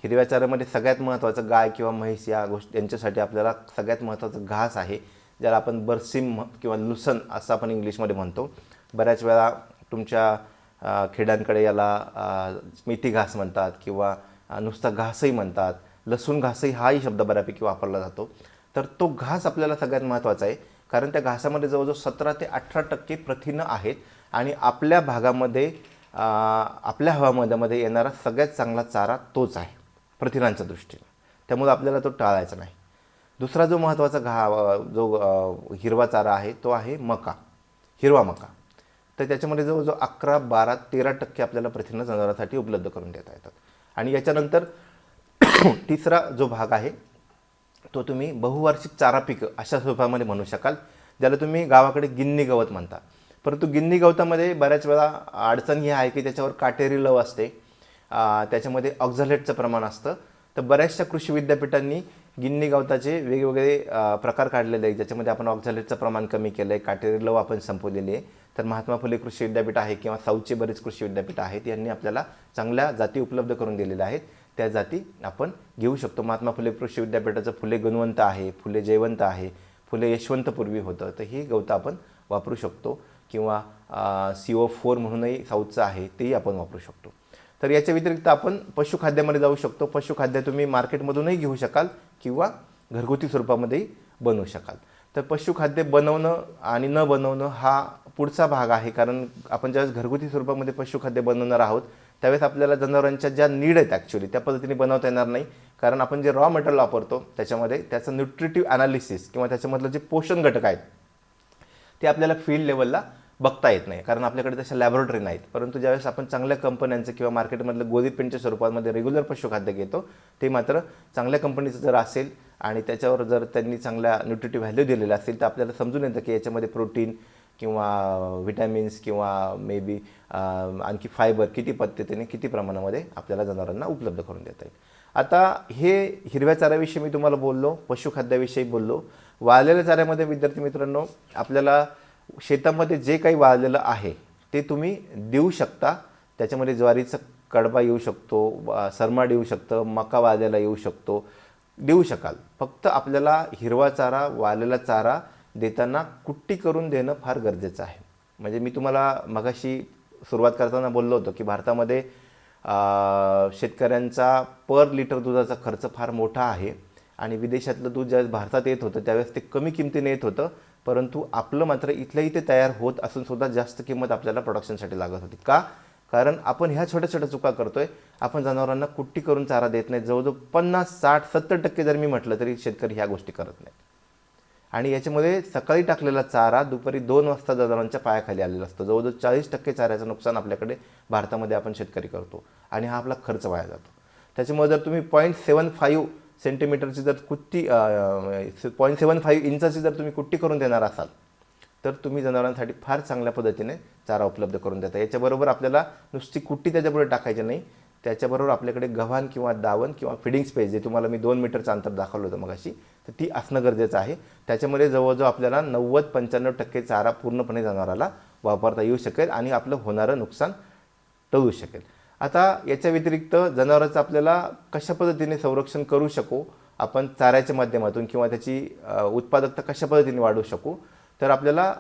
हिरव्या चाऱ्यामध्ये सगळ्यात महत्त्वाचं गाय किंवा म्हैस या गोष्टी यांच्यासाठी आपल्याला सगळ्यात महत्त्वाचं घास आहे, ज्याला आपण बरसीम किंवा लुसन असं आपण इंग्लिशमध्ये म्हणतो. बऱ्याच वेळा तुमच्या खेड्यांकडे याला मेथी घास म्हणतात किंवा नुसता घासही म्हणतात, लसूण घासही हाही शब्द बऱ्यापैकी वापरला जातो. तर तो घास आपल्याला सगळ्यात महत्त्वाचा आहे, कारण त्या घासामध्ये जवळजवळ 17 ते 18% प्रथिनं आहेत आणि आपल्या भागामध्ये आपल्या हवामानामध्ये येणारा सगळ्यात चांगला चारा तोच आहे प्रथिनांच्या दृष्टीने. त्यामुळे आपल्याला तो टाळायचा नाही. दुसरा जो महत्त्वाचा जो हिरवा चारा आहे तो आहे मका, हिरवा मका. तर त्याच्यामध्ये जवळजवळ 11, 12, 13% आपल्याला प्रथिनं जनावरांसाठी उपलब्ध करून देता येतात. आणि याच्यानंतर तिसरा जो भाग आहे तो तुम्ही बहुवार्षिक चारा पीक अशा स्वरूपामध्ये म्हणू शकाल, ज्याला तुम्ही गावाकडे गिन्नी गवत म्हणता. परंतु गिन्नी गवतामध्ये बऱ्याच वेळा अडचण ही आहे की त्याच्यावर काटेरी लव असते, त्याच्यामध्ये ऑक्झॅलेटचं प्रमाण असतं. तर बऱ्याचशा कृषी विद्यापीठांनी गिन्नी गवताचे वेगवेगळे प्रकार काढलेले आहेत, ज्याच्यामध्ये आपण ऑक्झॅलेटचं प्रमाण कमी केलं आहे, काटेरी लव आपण संपवलेली आहे. तर महात्मा फुले कृषी विद्यापीठ आहे किंवा साऊथचे बरेच कृषी विद्यापीठ आहेत, यांनी आपल्याला चांगल्या जाती उपलब्ध करून दिलेल्या आहेत. त्या जाती आपण घेऊ शकतो. महात्मा फुले कृषी विद्यापीठाचं फुले गुणवंत आहे, फुले जयवंत आहे, फुले यशवंत पूर्वी होतं, तर ही गवतं आपण वापरू शकतो. किंवा CO4 म्हणूनही साऊथचं आहे, तेही आपण वापरू शकतो. तर याच्या व्यतिरिक्त आपण पशुखाद्यामध्ये जाऊ शकतो. पशुखाद्य तुम्ही मार्केटमधूनही घेऊ शकाल किंवा घरगुती स्वरूपामध्येही बनवू शकाल. तर पशुखाद्य बनवणं आणि न बनवणं हा पुढचा भाग आहे, कारण आपण ज्यावेळेस घरगुती स्वरूपामध्ये पशुखाद्य बनवणार आहोत त्यावेळेस आपल्याला जनावरांच्या ज्या नीड आहेत ॲक्च्युली त्या पद्धतीने बनवता येणार नाही, कारण आपण जे रॉ मटेरियल वापरतो त्याच्यामध्ये त्याचं न्यूट्रिटिव्ह ॲनालिसिस किंवा त्याच्यामधलं जे पोषण घटक आहेत ते आपल्याला फील्ड लेवलला बघता येत नाही, कारण आपल्याकडे तशा लॅबोरेटरी नाहीत. परंतु ज्यावेळेस आपण चांगल्या कंपन्यांचं किंवा मार्केटमधलं गोदीपेंटच्या स्वरूपामध्ये रेग्युलर पशुखाद्य घेतो, ते मात्र चांगल्या कंपनीचं जर असेल आणि त्याच्यावर जर त्यांनी चांगल्या न्यूट्रिटिव्ह व्हॅल्यू दिलेले असतील तर आपल्याला समजून येतं की याच्यामध्ये प्रोटीन किंवा व्हिटॅमिन्स किंवा मे बी आणखी फायबर किती पद्धतीने किती प्रमाणामध्ये आपल्याला जनावरांना उपलब्ध करून देता येईल. आता हे हिरव्या चाऱ्याविषयी मी तुम्हाला बोललो, पशुखाद्याविषयी बोललो. वाळलेल्या चाऱ्यामध्ये विद्यार्थी मित्रांनो आपल्याला शेतामध्ये जे काही वाळलेलं आहे ते तुम्ही देऊ शकता. त्याच्यामध्ये ज्वारीचा कडबा येऊ शकतो, सरमाड येऊ शकतं, मका वाळलेला येऊ शकतो, देऊ शकाल. फक्त आपल्याला हिरवा चारा, वाळलेला चारा देताना कुट्टी करून देणं फार गरजेचं आहे. म्हणजे मी तुम्हाला मगाशी सुरुवात करताना बोललो होतो की भारतामध्ये शेतकऱ्यांचा पर लिटर दुधाचा खर्च फार मोठा आहे आणि विदेशातलं दूध ज्यावेळेस भारतात येत होतं त्यावेळेस ते कमी किमतीने येत होतं, परंतु आपलं मात्र इथल्याही ते तयार होत असून सुद्धा जास्त किंमत आपल्याला प्रोडक्शनसाठी लागत होती. का? कारण आपण ह्या छोट्या छोट्या चुका करतोय. आपण जनावरांना कुट्टी करून चारा देत नाही. जवळजवळ 50, 60, 70% जर मी म्हटलं तरी शेतकरी ह्या गोष्टी करत नाहीत. आणि याच्यामध्ये सकाळी टाकलेला चारा दुपारी 2 वाजता जनावरांच्या पायाखाली आलेला असतो. जवळजवळ 40% चाऱ्याचं नुकसान आपल्याकडे भारतामध्ये आपण शेतकरी करतो आणि हा आपला खर्च वाया जातो. त्याच्यामुळे जर तुम्ही 0.75 सेंटीमीटरची जर कुट्टी 0.75 इंचाची जर तुम्ही कुट्टी करून देणार असाल तर तुम्ही जनावरांसाठी फार चांगल्या पद्धतीने चारा उपलब्ध करून देता. याच्याबरोबर आपल्याला नुसती कुट्टी त्याच्यापुढे टाकायची नाही, त्याच्याबरोबर आपल्याकडे गव्हाण किंवा दावण किंवा फिडिंग स्पेस जे तुम्हाला मी 2 मीटरचं अंतर दाखवलं होतं मगाशी, तर ती असणं गरजेचं आहे. त्याच्यामध्ये जवळजवळ आपल्याला 90-95% चारा पूर्णपणे जनावराला वापरता येऊ शकेल आणि आपलं होणारं नुकसान टळू शकेल. आता याच्या व्यतिरिक्त जनावरांचं आपल्याला कशा पद्धतीने संरक्षण करू शकू आपण चाऱ्याच्या माध्यमातून किंवा त्याची उत्पादकता कशा पद्धतीने वाढवू शकू, तर आपल्याला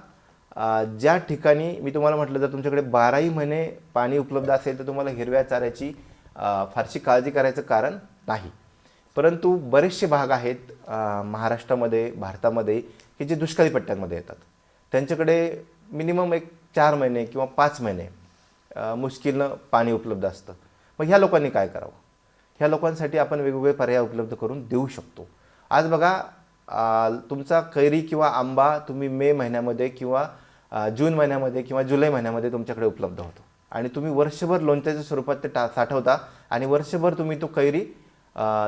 ज्या ठिकाणी मी तुम्हाला म्हटलं जर तुमच्याकडे 12ही महिने पाणी उपलब्ध असेल तर तुम्हाला हिरव्या चाऱ्याची फारशी काळजी करायचं कारण नाही. परंतु बरेचसे भाग आहेत महाराष्ट्रामध्ये, भारतामध्ये की जे दुष्काळी पट्ट्यांमध्ये येतात. त्यांच्याकडे मिनिमम एक 4 महिने किंवा 5 महिने मुश्किलनं पाणी उपलब्ध असतं. मग ह्या लोकांनी काय करावं? ह्या लोकांसाठी आपण वेगवेगळे पर्याय उपलब्ध करून देऊ शकतो. आज बघा तुमचा कैरी किंवा आंबा तुम्ही मे महिन्यामध्ये किंवा जून महिन्यामध्ये किंवा जुलै महिन्यामध्ये तुमच्याकडे उपलब्ध होतो आणि तुम्ही वर्षभर लोणच्याच्या स्वरूपात ते साठवता आणि वर्षभर तुम्ही तो कैरी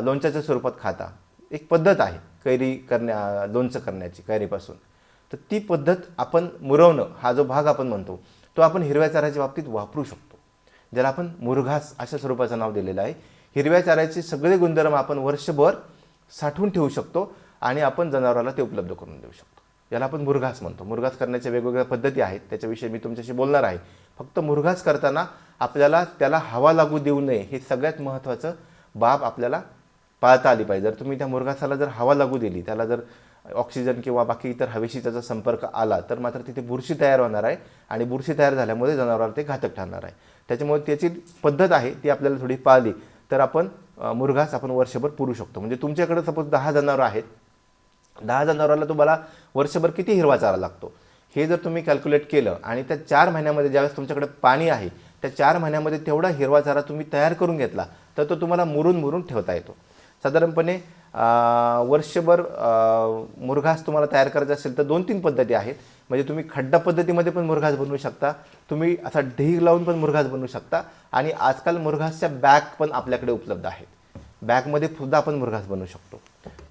लोणच्याच्या स्वरूपात खाता. एक पद्धत आहे कैरी लोणचं करण्याची कैरीपासून. तर ती पद्धत आपण मुरवणं हा जो भाग आपण म्हणतो तो आपण हिरव्या चाऱ्याच्या बाबतीत वापरू शकतो, ज्याला आपण मुरघास अशा स्वरूपाचं नाव दिलेलं आहे. हिरव्या चाऱ्याचे सगळे गुणधर्म आपण वर्षभर साठवून ठेवू शकतो आणि आपण जनावराला ते उपलब्ध करून देऊ शकतो. याला आपण मुरघास म्हणतो. मुरघास करण्याच्या वेगवेगळ्या पद्धती आहेत, त्याच्याविषयी मी तुमच्याशी बोलणार आहे. फक्त मुरघास करताना आपल्याला त्याला हवा लागू देऊ नये हे सगळ्यात महत्त्वाचं बाब आपल्याला पाळता आली पाहिजे. जर तुम्ही त्या मुरघासाला जर हवा लागू दिली, त्याला जर ऑक्सिजन किंवा बाकी इतर हवेशी त्याचा संपर्क आला तर मात्र तिथे बुरशी तयार होणार आहे आणि बुरशी तयार झाल्यामुळे जनावराला ते घातक ठरणार आहे. त्याच्यामुळे त्याची पद्धत आहे ती आपल्याला थोडी पाळली तर आपण मुरघास आपण वर्षभर पुरू शकतो. म्हणजे तुमच्याकडे सपोज 10 जनावरं आहेत, 10 जनावराला तुम्हाला वर्षभर किती हिरवा चारा लागतो हे जर तुम्ही कॅल्क्युलेट केलं आणि त्या 4 महिन्यामध्ये ज्यावेळेस तुमच्याकडे पाणी आहे त्या 4 महिन्यामध्ये तेवढा हिरवा चारा तुम्ही तयार करून घेतला तर तो तुम्हाला मुरून ठेवता येतो. साधारणपणे वर्षभर मुरघास तुम्हाला तयार करायचा असेल तर 2-3 पद्धती आहेत. म्हणजे तुम्ही खड्डा पद्धतीमध्ये पण मुरघास बनवू शकता, तुम्ही असा ढीग लावून पण मुरघास बनवू शकता आणि आजकाल मुरघासच्या बॅग पण आपल्याकडे उपलब्ध आहेत. बॅगमध्ये सुद्धा आपण मुरघास बनवू शकतो.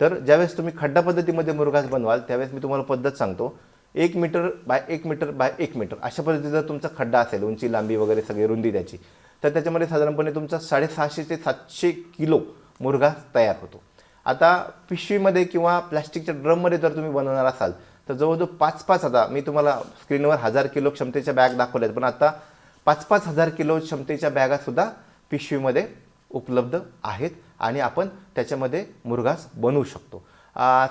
तर ज्यावेळेस तुम्ही खड्डा पद्धतीमध्ये मुरघास बनवाल त्यावेळेस मी तुम्हाला पद्धत सांगतो. 1 metre by 1 metre by 1 metre अशा पद्धतीचा तुमचा खड्डा असेल, उंची लांबी वगैरे सगळी रुंदी त्याची, तर त्याच्यामध्ये साधारणपणे तुमचा 650 ते 700 किलो मुरघास तयार होतो. आता पिशवीमध्ये किंवा प्लॅस्टिकच्या ड्रममध्ये जर तुम्ही बनवणार असाल तर जवळजवळ 5-5, आता मी तुम्हाला स्क्रीनवर 1000 किलो क्षमतेच्या बॅग दाखवल्यात, पण आता 5-5 हजार किलो क्षमतेच्या बॅगासुद्धा पिशवीमध्ये उपलब्ध आहेत आणि आपण त्याच्यामध्ये मुरघास बनवू शकतो.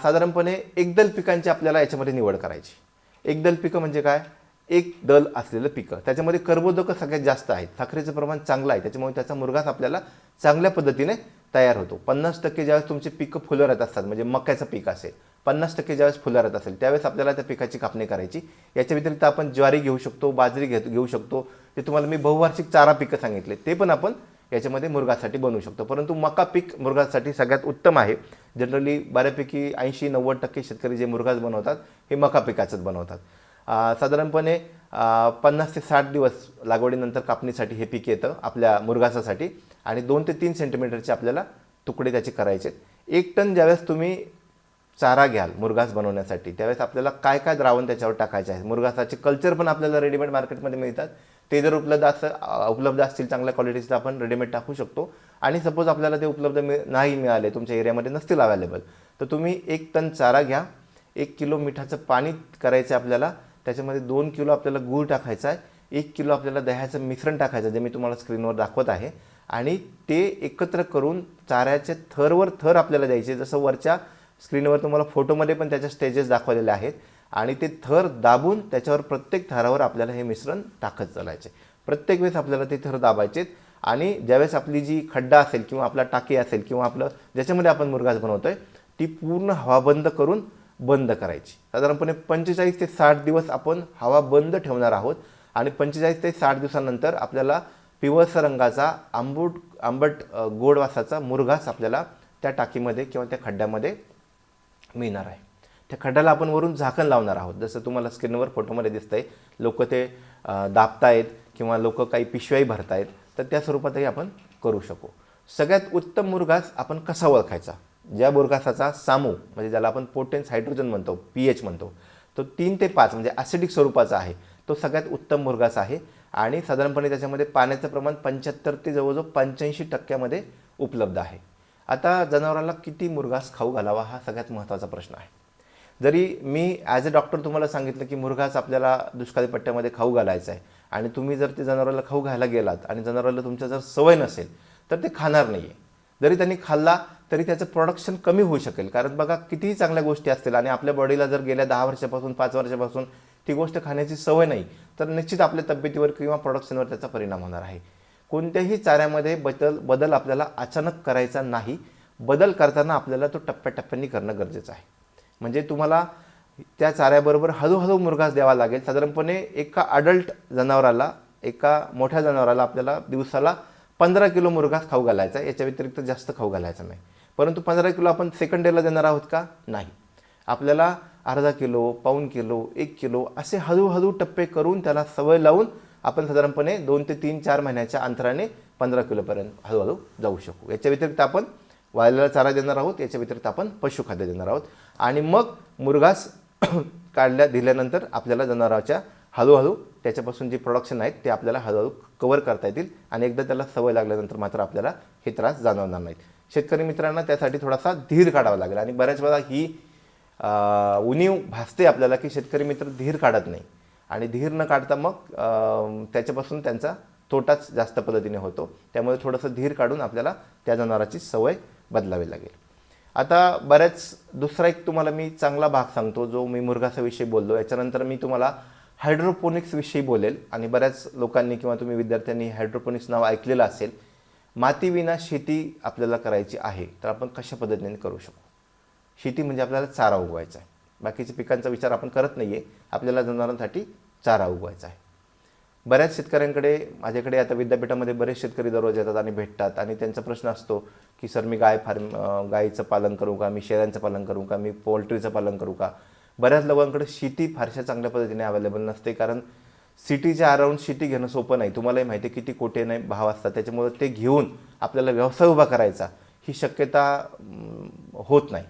साधारणपणे एकदल पिकांची आपल्याला याच्यामध्ये निवड करायची. एकदल पिकं म्हणजे काय? एक दल असलेलं पिकं, त्याच्यामध्ये कर्बोदकं सगळ्यात जास्त आहेत, साखरेचं प्रमाण चांगलं आहे, त्याच्यामुळे त्याचा मुरघास आपल्याला चांगल्या पद्धतीने तयार होतो. 50% ज्यावेळेस तुमचे पिकं फुलरत असतात, म्हणजे मक्याचं पीक असेल, 50% ज्यावेळेस फुलरत असेल त्यावेळेस आपल्याला त्या पिकाची कापणी करायची. याच्या व्यतिरिक्त आपण ज्वारी घेऊ शकतो, बाजरी घेऊ शकतो. ते तुम्हाला मी बहुवार्षिक चारा पिकं सांगितले ते पण आपण याच्यामध्ये मुरघासाठी बनवू शकतो. परंतु मका पीक मुरघासाठी सगळ्यात उत्तम आहे. जनरली बऱ्यापैकी 80-90% शेतकरी जे मुरघास बनवतात हे मका पिकाचंच बनवतात. साधारणपणे 50 ते 60 दिवस लागवडीनंतर कापणीसाठी हे पीक येतं आपल्या मुरघासासाठी आणि 2 ते 3 सेंटीमीटरचे आपल्याला तुकडे त्याचे करायचे. 1 टन ज्यावेळेस तुम्ही चारा घ्याल मुरघास बनवण्यासाठी त्यावेळेस आपल्याला काय काय द्रावण त्याच्यावर टाकायचे आहे. मुरघासाचे कल्चर पण आपल्याला रेडीमेड मार्केटमध्ये मिळतात, ते जर उपलब्ध असतील चांगल्या क्वालिटीचे तर आपण रेडीमेड टाकू शकतो. आणि सपोज आपल्याला ते उपलब्ध नाही मिळाले, तुमच्या एरियामध्ये नसतील अवेलेबल, तर तुम्ही 1 टन चारा घ्या, 1 किलो मिठाचं पाणी करायचं आपल्याला, त्याच्यामध्ये 2 किलो आपल्याला गूळ टाकायचा आहे, 1 किलो आपल्याला दह्याचं मिश्रण टाकायचं जे मी तुम्हाला स्क्रीनवर दाखवत आहे, आणि ते एकत्र करून चाऱ्याचे थरवर थर आपल्याला द्यायचे. जसं वरच्या स्क्रीनवर तुम्हाला फोटोमध्ये पण त्याच्या स्टेजेस दाखवलेले आहेत, आणि ते थर दाबून त्याच्यावर प्रत्येक थरावर आपल्याला हे मिश्रण टाकत चालायचे. प्रत्येक वेळेस आपल्याला ते थर दाबायचेत. आणि ज्यावेळेस आपली जी खड्डा असेल किंवा आपला टाकी असेल किंवा आपलं ज्याच्यामध्ये आपण मुरघास बनवतोय ती पूर्ण हवा बंद करून बंद करायची. साधारणपणे 45 ते 60 दिवस आपण हवा बंद ठेवणार आहोत. आणि 45 ते 60 दिवसानंतर आपल्याला पिवळसर रंगाचा आंबट गोड वासाचा मुरघास आपल्याला त्या टाकीमध्ये किंवा त्या खड्ड्यामध्ये मिळणार आहे. त्या खड्ड्याला आपण वरून झाकण लावणार आहोत. जसं तुम्हाला स्क्रीनवर फोटोमध्ये दिसतंय, लोक ते दाबतायत किंवा लोक काही पिशव्याही भरतायत, तर त्या स्वरूपातही आपण करू शकू. सगळ्यात उत्तम मुरघास आपण कसा ओळखायचा? ज्या मुरघासाचा सामू म्हणजे ज्याला आपण पोटेन्स हायड्रोजन म्हणतो, pH म्हणतो, तो 3 ते 5 म्हणजे ॲसिडिक स्वरूपाचा आहे, तो सगळ्यात उत्तम मुरघास आहे. आणि साधारणपणे त्याच्यामध्ये पाण्याचं प्रमाण 75 ते जवळजवळ 85% उपलब्ध आहे. आता जनावराला किती मुरघास खाऊ घालावा हा सगळ्यात महत्त्वाचा प्रश्न आहे. जरी मी ॲज अ डॉक्टर तुम्हाला सांगितलं की मुरघास आपल्याला दुष्काळी पट्ट्यामध्ये खाऊ घालायचा आहे, आणि तुम्ही जर ते जनावराला खाऊ घायला गेलात आणि जनावराला तुमच्या जर सवय नसेल तर ते खाणार नाही आहे. जरी त्यांनी खाल्ला तरी त्याचं प्रोडक्शन कमी होऊ शकेल. कारण बघा कितीही चांगल्या गोष्टी असतील आणि आपल्या बॉडीला जर गेल्या 10 वर्षापासून 5 वर्षापासून ती गोष्ट खाण्याची सवय नाही तर निश्चित आपल्या तब्येतीवर किंवा प्रोडक्शनवर त्याचा परिणाम होणार आहे. कोणत्याही चाऱ्यामध्ये बदल आपल्याला अचानक करायचा नाही. बदल करताना आपल्याला तो टप्प्याटप्प्यांनी करणं गरजेचं आहे. म्हणजे तुम्हाला त्या चाऱ्याबरोबर हळूहळू मुरघास द्यावा लागेल. साधारणपणे एका अडल्ट जनावराला, एका मोठ्या जनावराला आपल्याला दिवसाला 15 किलो मुरघास खाऊ घालायचा आहे. याच्या व्यतिरिक्त जास्त खाऊ घालायचा नाही. परंतु 15 किलो आपण सेकंड डेला देणार आहोत का? नाही. आपल्याला अर्धा किलो, पाऊण किलो, 1 किलो असे हळूहळू टप्पे करून त्याला सवय लावून आपण साधारणपणे 2 ते 3-4 महिन्याच्या अंतराने 15 किलोपर्यंत हळूहळू जाऊ शकू. याच्या व्यतिरिक्त आपण वाळलेला चारा देणार आहोत, याच्या व्यतिरिक्त आपण पशुखाद्य देणार आहोत. आणि मग मुरघास दिल्यानंतर आपल्याला जनावराच्या हळूहळू त्याच्यापासून जे प्रोडक्शन आहेत ते आपल्याला हळूहळू कव्हर करता येतील. आणि एकदा त्याला सवय लागल्यानंतर मात्र आपल्याला हे त्रास जाणवणार नाहीत. शेतकरी मित्रांना त्यासाठी थोडासा धीर काढावा लागेल. आणि बऱ्याच वेळा ही उणीव भासते आपल्याला की शेतकरी मित्र धीर काढत नाही, आणि धीर न काढता मग त्याच्यापासून त्यांचा तोटाच जास्त पद्धतीने होतो. त्यामुळे थोडंसं धीर काढून आपल्याला त्या जनावराची सवय बदलावी लागेल. आता दुसरा एक तुम्हाला मी चांगला भाग सांगतो जो मी मुरघासाविषयी बोललो. याच्यानंतर मी तुम्हाला हायड्रोपोनिक्सविषयी बोलेल. आणि बऱ्याच लोकांनी किंवा तुम्ही विद्यार्थ्यांनी हायड्रोपोनिक्स नाव ऐकलेलं असेल. मातीविना शेती आपल्याला करायची आहे तर आपण कशा पद्धतीने करू शकू? शेती म्हणजे आपल्याला चारा उगवायचा आहे. बाकीच्या पिकांचा विचार आपण करत नाही आहे, आपल्याला जनावरांसाठी चारा उगवायचा आहे. बऱ्याच शेतकऱ्यांकडे, माझ्याकडे आता विद्यापीठामध्ये बरेच शेतकरी दररोज येतात आणि भेटतात, आणि त्यांचा प्रश्न असतो की सर मी गायीचं पालन करू का, मी शेळ्यांचं पालन करू का, मी पोल्ट्रीचं पालन करू का. बऱ्याच लोकांकडे शेती फारशा चांगल्या पद्धतीने अवेलेबल नसते, कारण सिटीच्या अराउंड शेती घेणं सोपं नाही. तुम्हालाही माहिती आहे किती कोटी नाही भाव असतात. त्याच्यामुळे ते घेऊन आपल्याला व्यवसाय उभा करायचा ही शक्यता होत नाही.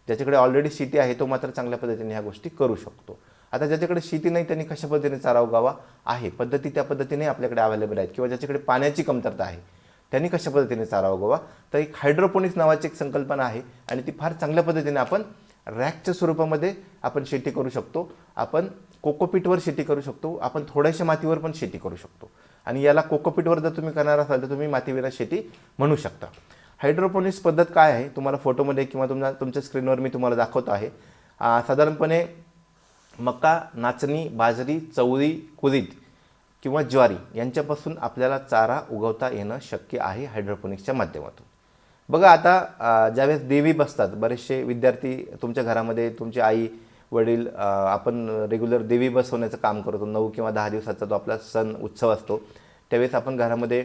ज्याच्याकडे ऑलरेडी शेती आहे तो मात्र चांगल्या पद्धतीने ह्या गोष्टी करू शकतो. आता ज्याच्याकडे शेती नाही त्यांनी कशा पद्धतीने चारा उगावा आहे, पद्धती त्या पद्धतीने आपल्याकडे अवेलेबल आहेत. किंवा ज्याच्याकडे पाण्याची कमतरता आहे त्यांनी कशा पद्धतीने चारा उगवा, तर एक हायड्रोपोनिक्स नावाची एक संकल्पना आहे आणि ती फार चांगल्या पद्धतीने आपण रॅकच्या स्वरूपामध्ये आपण शेती करू शकतो. आपण कोकोपीटवर शेती करू शकतो, आपण थोड्याशा मातीवर पण शेती करू शकतो. आणि याला कोकोपीटवर जर तुम्ही करणार असाल तर तुम्ही मातीविना शेती म्हणू शकता. हायड्रोपोनिक्स पद्धत काय आहे तुम्हाला फोटोमध्ये किंवा तुमच्या स्क्रीनवर मी तुम्हाला दाखवतो आहे. साधारणपणे मका, नाचणी, बाजरी, चवळी, कुळीथ किंवा ज्वारी यांच्यापासून आपल्याला चारा उगवता येणं शक्य आहे हायड्रोपोनिक्सच्या माध्यमातून. बघा आता ज्यावेळेस देवी बसतात, बरेचसे विद्यार्थी तुमच्या घरामध्ये तुमचे आई वडील आपण रेग्युलर देवी बसवण्याचं काम करतो. 9 किंवा 10 दिवसाचा जो आपला सण उत्सव असतो त्यावेळेस आपण घरामध्ये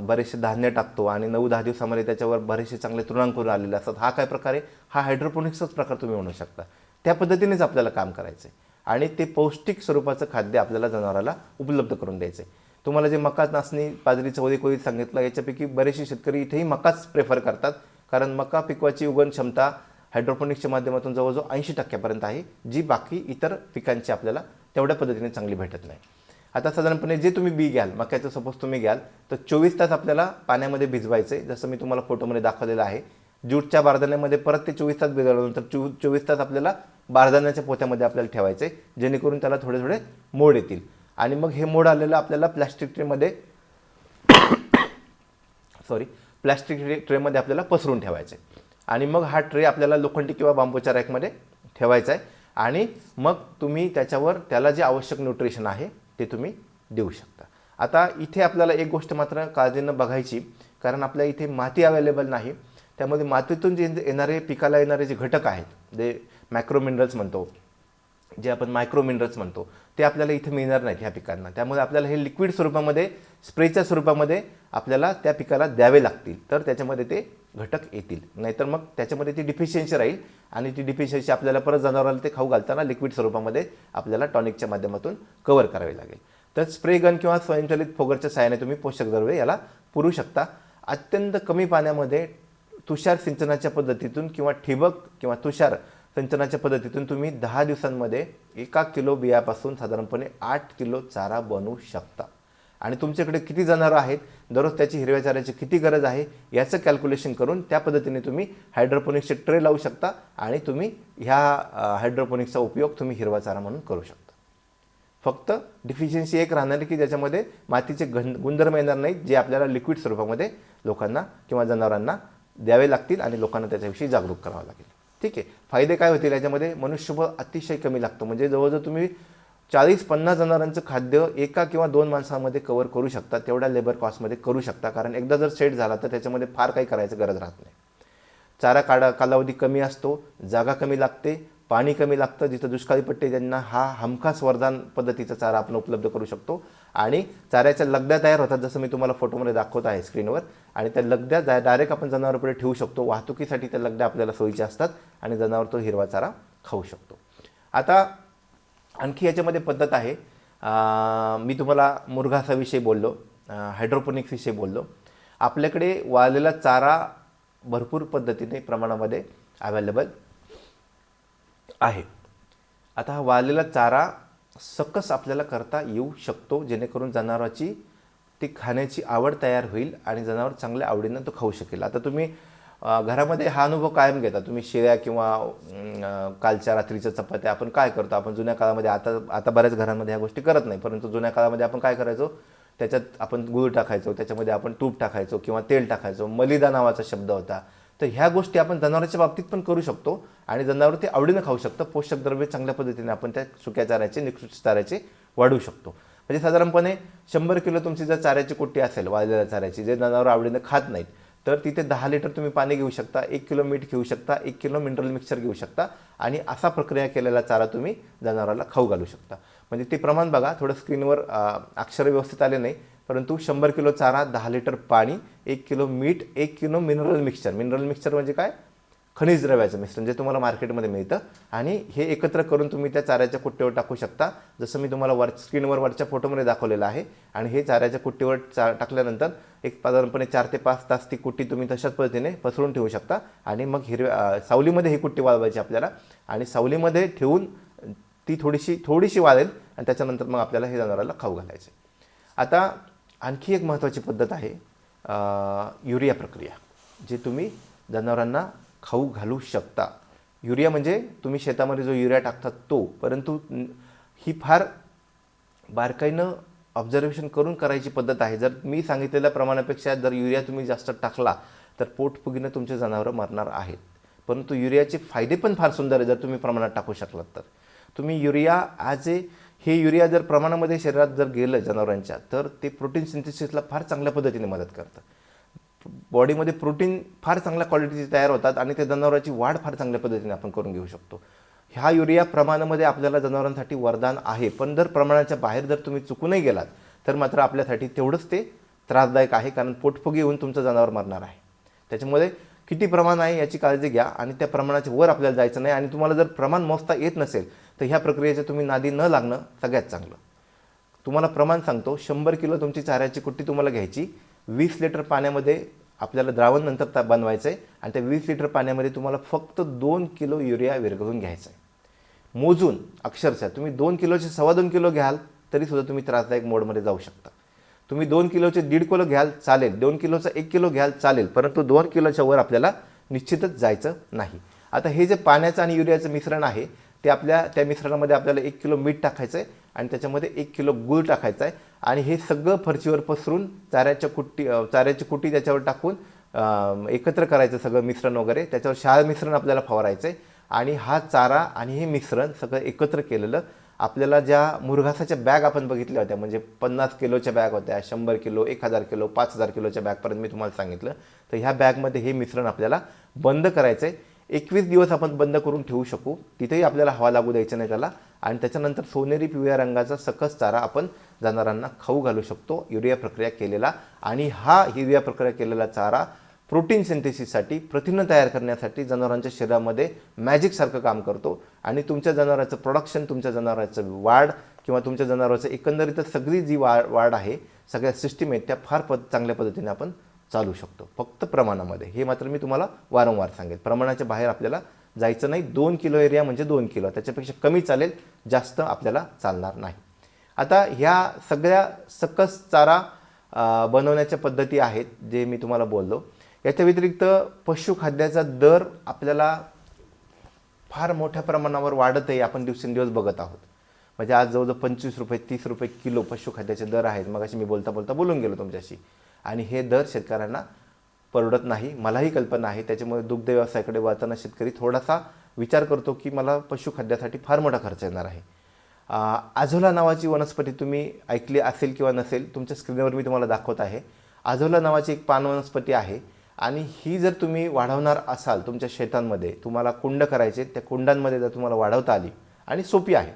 बरेचसे धान्य टाकतो आणि 9-10 दिवसामध्ये त्याच्यावर बरेचसे चांगले तृणांकुर आलेले असतात. हा काय प्रकार आहे, हा हायड्रोपोनिक्सचाच प्रकार तुम्ही म्हणू शकता. त्या पद्धतीनेच आपल्याला काम करायचं आहे आणि ते पौष्टिक स्वरूपाचं खाद्य आपल्याला जनावराला उपलब्ध करून द्यायचं आहे. तुम्हाला जे मका, नाचणी, बाजरी, चवळी, कोळी सांगितलं याच्यापैकी बरेचसे शेतकरी इथेही मकाच प्रेफर करतात, कारण मका पिकवाची उगवण क्षमता हायड्रोपोनिक्सच्या माध्यमातून जवळजवळ 80% आहे, जी बाकी इतर पिकांची आपल्याला तेवढ्या पद्धतीने चांगली भेटत नाही. आता साधारणपणे जे तुम्ही बी घ्याल, मक्याचं सपोज तुम्ही घ्याल तर 24 तास आपल्याला पाण्यामध्ये भिजवायचं आहे, जसं मी तुम्हाला फोटोमध्ये दाखवलेलं आहे. ज्यूटच्या बारदाण्यामध्ये परत ते 24 तास भिजवल्यानंतर 24 तास आपल्याला बारदाण्याच्या पोत्यामध्ये आपल्याला ठेवायचं आहे, जेणेकरून त्याला थोडे थोडे मोड येतील. आणि मग हे मोड आलेलं आपल्याला प्लॅस्टिक ट्रेमध्ये आपल्याला पसरून ठेवायचं आहे. आणि मग हा ट्रे आपल्याला लोखंडी किंवा बांबूच्या रॅकमध्ये ठेवायचा आहे आणि मग तुम्ही त्याच्यावर त्याला जे आवश्यक न्यूट्रिशन आहे ते तुम्ही देऊ शकता. आता इथे आपल्याला एक गोष्ट मात्र काळजीनं बघायची, कारण आपल्या इथे माती अवेलेबल नाही. त्यामध्ये मातीतून जे येणारे पिकाला येणारे जे घटक आहेत, जे मॅक्रो मिनरल्स म्हणतो, जे आपण मायक्रो मिनरल्स म्हणतो, ते आपल्याला इथे मिळणार नाहीत ह्या पिकांना. त्यामुळे आपल्याला हे लिक्विड स्वरूपामध्ये, स्प्रेच्या स्वरूपामध्ये आपल्याला त्या पिकाला द्यावे लागतील, तर त्याच्यामध्ये ते घटक येतील. नाहीतर मग त्याच्यामध्ये ती डिफिशियन्सी राहील आणि ती डिफिशियन्सी आपल्याला परत जनावराला ते खाऊ घालताना लिक्विड स्वरूपामध्ये आपल्याला टॉनिकच्या माध्यमातून कव्हर करावे लागेल. तर स्प्रे गन किंवा स्वयंचलित फोगरच्या सहाय्याने तुम्ही पोषक द्रव्ये याला पुरू शकता. अत्यंत कमी पाण्यामध्ये तुषार सिंचनाच्या पद्धतीतून किंवा ठिबक किंवा तुषार सिंचनाच्या पद्धतीतून तुम्ही 10 दिवसांमध्ये 1 किलो बियापासून साधारणपणे 8 किलो चारा बनवू शकता. आणि तुमच्याकडे किती जनावरं आहेत, दररोज त्याची हिरव्या चाऱ्याची किती गरज आहे याचं कॅल्क्युलेशन करून त्या पद्धतीने तुम्ही हायड्रोपोनिक्सचे ट्रे लावू शकता आणि तुम्ही ह्या हायड्रोपोनिक्सचा उपयोग तुम्ही हिरवा चारा म्हणून करू शकता. फक्त डिफिशियन्सी एक राहणार की ज्याच्यामध्ये मातीचे गुणधर्म येणार नाहीत, जे आपल्याला लिक्विड स्वरूपामध्ये लोकांना किंवा जनावरांना द्यावे लागतील आणि लोकांना त्याच्याविषयी जागरूक करावं लागेल. ठीक आहे. फायदे काय होतील याच्यामध्ये, मनुष्यबळ अतिशय कमी लागतं. म्हणजे जवळजवळ तुम्ही 40-50 जनावरांचं खाद्य 1 किंवा 2 माणसामध्ये कव्हर करू शकता, तेवढ्या लेबर कॉस्टमध्ये करू शकता. कारण एकदा जर सेट झाला तर त्याच्यामध्ये फार काही करायचं गरज राहत नाही. चारा कालावधी कमी असतो, जागा कमी लागते, पाणी कमी लागतं. जिथं दुष्काळी पट्टे ज्यांना हा हमखास वरदान पद्धतीचा चारा आपण उपलब्ध करू शकतो. आणि चाऱ्याच्या लगद्या तयार होतात, जसं मी तुम्हाला फोटोमध्ये दाखवत आहे स्क्रीनवर. आणि त्या लगद्या डायरेक्ट आपण जनावरांपुढे ठेवू शकतो. वाहतुकीसाठी त्या लगद्या आपल्याला सोयीच्या असतात आणि जनावर तो हिरवा चारा खाऊ शकतो. आता आणखी याच्यामध्ये पद्धत आहे. मी तुम्हाला मुरघासाविषयी बोललो, हायड्रोपोनिक्सविषयी बोललो. आपल्याकडे वाळलेला चारा भरपूर पद्धतीने प्रमाणामध्ये अवेलेबल आहे. आता हा वाळलेला चारा सकस आपल्याला करता येऊ शकतो, जेणेकरून जनावराची ती खाण्याची आवड तयार होईल आणि जनावर चांगल्या आवडीनं तो खाऊ शकेल. आता तुम्ही घरामध्ये हा अनुभव कायम घेता. तुम्ही शिळ्या किंवा कालच्या रात्रीच्या चपात्या आपण काय करतो, आपण जुन्या काळामध्ये, आता बऱ्याच घरांमध्ये ह्या गोष्टी करत नाही, परंतु जुन्या काळामध्ये आपण काय करायचो, त्याच्यात आपण गूळ टाकायचो, त्याच्यामध्ये आपण तूप टाकायचो किंवा तेल टाकायचो. मलिदा नावाचा शब्द होता. तर ह्या गोष्टी आपण जनावरांच्या बाबतीत पण करू शकतो आणि जनावर ते आवडीनं खाऊ शकतं. पोषक द्रव्ये चांगल्या पद्धतीने आपण त्या सुक्या चाऱ्याचे, निकृष्ट चाऱ्याचे वाढवू शकतो. म्हणजे साधारणपणे 100 किलो तुमची जर चाऱ्याची कोटी असेल, वाळलेल्या चाऱ्याची, जे जनावर आवडीनं खात नाहीत, तर तिथे 10 लिटर तुम्ही पाणी घेऊ शकता, 1 किलो मीठ घेऊ शकता, 1 किलो मिनरल मिक्सचर घेऊ शकता आणि असा प्रक्रिया केलेला चारा तुम्ही जनावराला खाऊ घालू शकता. म्हणजे ते प्रमाण बघा, थोडं स्क्रीनवर अक्षर व्यवस्थित आले नाही, परंतु 100 किलो चारा, 10 लिटर पाणी, 1 किलो मीठ, 1 kilo mineral mixture. Mineral mixture म्हणजे काय, खनिज द्रव्याचं मिश्रण जे तुम्हाला मार्केटमध्ये मिळतं, आणि हे एकत्र करून तुम्ही त्या चाऱ्याच्या कुट्टीवर टाकू शकता, जसं मी तुम्हाला स्क्रीनवर वरच्या फोटोमध्ये दाखवलेलं आहे. आणि हे चाऱ्याच्या कुट्टीवर टाकल्यानंतर एक साधारणपणे 4 ते 5 तास ती कुट्टी तुम्ही तशाच पद्धतीने पसरून ठेवू शकता. आणि मग सावलीमध्ये ही कुट्टी वाळवायची आपल्याला, आणि सावलीमध्ये ठेवून ती थोडीशी वाळेल, आणि त्याच्यानंतर मग आपल्याला हे जनावराला खाऊ घालायचं. आता आणखी एक महत्त्वाची पद्धत आहे युरिया प्रक्रिया, जी तुम्ही जनावरांना खाऊ घालू शकता. युरिया म्हणजे तुम्ही शेतामध्ये जो युरिया टाकतात तो, परंतु ही फार बारकाईनं ऑब्झर्वेशन करून करायची पद्धत आहे. जर मी सांगितलेल्या प्रमाणापेक्षा जर युरिया तुम्ही जास्त टाकला तर पोटफुगीनं तुमचे जनावरं मरणार आहेत. परंतु युरियाचे फायदे पण फार सुंदर आहे जर तुम्ही प्रमाणात टाकू शकलात तर. तुम्ही युरिया हे युरिया जर प्रमाणामध्ये शरीरात जर गेलं जनावरांच्या, तर ते प्रोटीन सिंथेसिसला फार चांगल्या पद्धतीने मदत करतं. बॉडीमध्ये प्रोटीन फार चांगल्या क्वालिटीचे तयार होतात, आणि त्या जनावरांची वाढ फार चांगल्या पद्धतीने आपण करून घेऊ शकतो. हा युरिया प्रमाणामध्ये आपल्याला जनावरांसाठी वरदान आहे, पण जर प्रमाणाच्या बाहेर जर तुम्ही चुकूनही गेलात तर मात्र आपल्यासाठी तेवढंच ते त्रासदायक आहे, कारण पोटफुगी होऊन तुमचं जनावर मरणार आहे. त्याच्यामुळे किती प्रमाण आहे याची काळजी घ्या, आणि त्या प्रमाणाच्या वर आपल्याला जायचं नाही. आणि तुम्हाला जर प्रमाण मोजता येत नसेल तर ह्या प्रक्रियेचं तुम्ही नादी न लागणं सगळ्यात चांगलं. तुम्हाला प्रमाण सांगतो, 100 किलो तुमची चाऱ्याची कुट्टी तुम्हाला घ्यायची, 20 लिटर पाण्यामध्ये आपल्याला द्रावण नंतर बनवायचं आहे, आणि त्या 20 लिटर पाण्यामध्ये तुम्हाला फक्त 2 किलो युरिया विरघळून घ्यायचा आहे. मोजून अक्षरशः तुम्ही 2 किलोचे 2.25 किलो घ्याल तरीसुद्धा तुम्ही त्रासदायक मोडमध्ये जाऊ शकता. तुम्ही 2 किलोचे 1.5 किलो घ्याल चालेल, 2 किलोचा 1 किलो घ्याल चालेल, परंतु 2 किलोच्या वर आपल्याला निश्चितच जायचं नाही. आता हे जे पाण्याचं आणि युरियाचं मिश्रण आहे ते त्या मिश्रणामध्ये आपल्याला 1 किलो मीठ टाकायचं आहे, आणि त्याच्यामध्ये 1 किलो गूळ टाकायचा आहे, आणि हे सगळं फरशीवर पसरून चाऱ्याची कुट्टी त्याच्यावर टाकून एकत्र करायचं सगळं मिश्रण वगैरे. त्याच्यावर शाळ मिश्रण आपल्याला फवारायचं आहे, आणि हा चारा आणि हे मिश्रण सगळं एकत्र केलेलं आपल्याला ज्या मुरघासाच्या बॅग आपण बघितल्या होत्या, म्हणजे 50 किलोच्या बॅग होत्या, 100 किलो, 1000 किलो, 5000 किलोच्या बॅगपर्यंत मी तुम्हाला सांगितलं, तर ह्या बॅगमध्ये हे मिश्रण आपल्याला बंद करायचं आहे. 21 दिवस आपण बंद करून ठेवू शकू, तिथेही आपल्याला हवा लागू द्यायचं नाही त्याला. आणि त्याच्यानंतर सोनेरी पिवळ्या रंगाचा सकस चारा आपण जनावरांना खाऊ घालू शकतो युरिया प्रक्रिया केलेला. आणि हा युरिया प्रक्रिया केलेला चारा प्रोटीन सिंथेसिससाठी, प्रथिनं तयार करण्यासाठी जनावरांच्या शरीरामध्ये मॅजिकसारखं काम करतो, आणि तुमच्या जनावराचं प्रोडक्शन, तुमच्या जनावराचं वाढ, किंवा तुमच्या जनावराचं एकंदरीतच सगळी जी वाढ आहे, सगळ्या सिस्टीम आहेत, त्या फार चांगल्या पद्धतीने आपण चालू शकतो, फक्त प्रमाणामध्ये. हे मात्र मी तुम्हाला वारंवार सांगेन, प्रमाणाच्या बाहेर आपल्याला जायचं नाही. 2 किलो एरिया म्हणजे 2 किलो, त्याच्यापेक्षा कमी चालेल, जास्त आपल्याला चालणार नाही. आता ह्या सगळ्या सकस चारा बनवण्याच्या पद्धती आहेत जे मी तुम्हाला बोललो. याच्या व्यतिरिक्त पशुखाद्याचा दर आपल्याला फार मोठ्या प्रमाणावर वाढतही आपण दिवसेंदिवस बघत आहोत. म्हणजे आज जवळजवळ 25 रुपये 30 रुपये किलो पशुखाद्याचे दर आहेत. मग अशी मी बोलता बोलून गेलो तुमच्याशी, आणि हे दर शेतकऱ्यांना परवडत नाही. मलाही कल्पना आहे. त्याच्यामुळे दुग्ध व्यवसायाकडे वळताना शेतकरी थोडासा विचार करतो की मला पशुखाद्यासाठी फार मोठा खर्च येणार आहे. आझोला नावाची वनस्पती तुम्ही ऐकली असेल किंवा नसेल, तुमच्या स्क्रीनवर मी तुम्हाला दाखवत आहे. आझोला नावाची एक पान वनस्पती आहे, आणि ही जर तुम्ही वाढवणार असाल तुमच्या शेतांमध्ये, तुम्हाला कुंड करायचे, त्या कुंडांमध्ये जर तुम्हाला वाढवता आली, आणि सोपी आहे,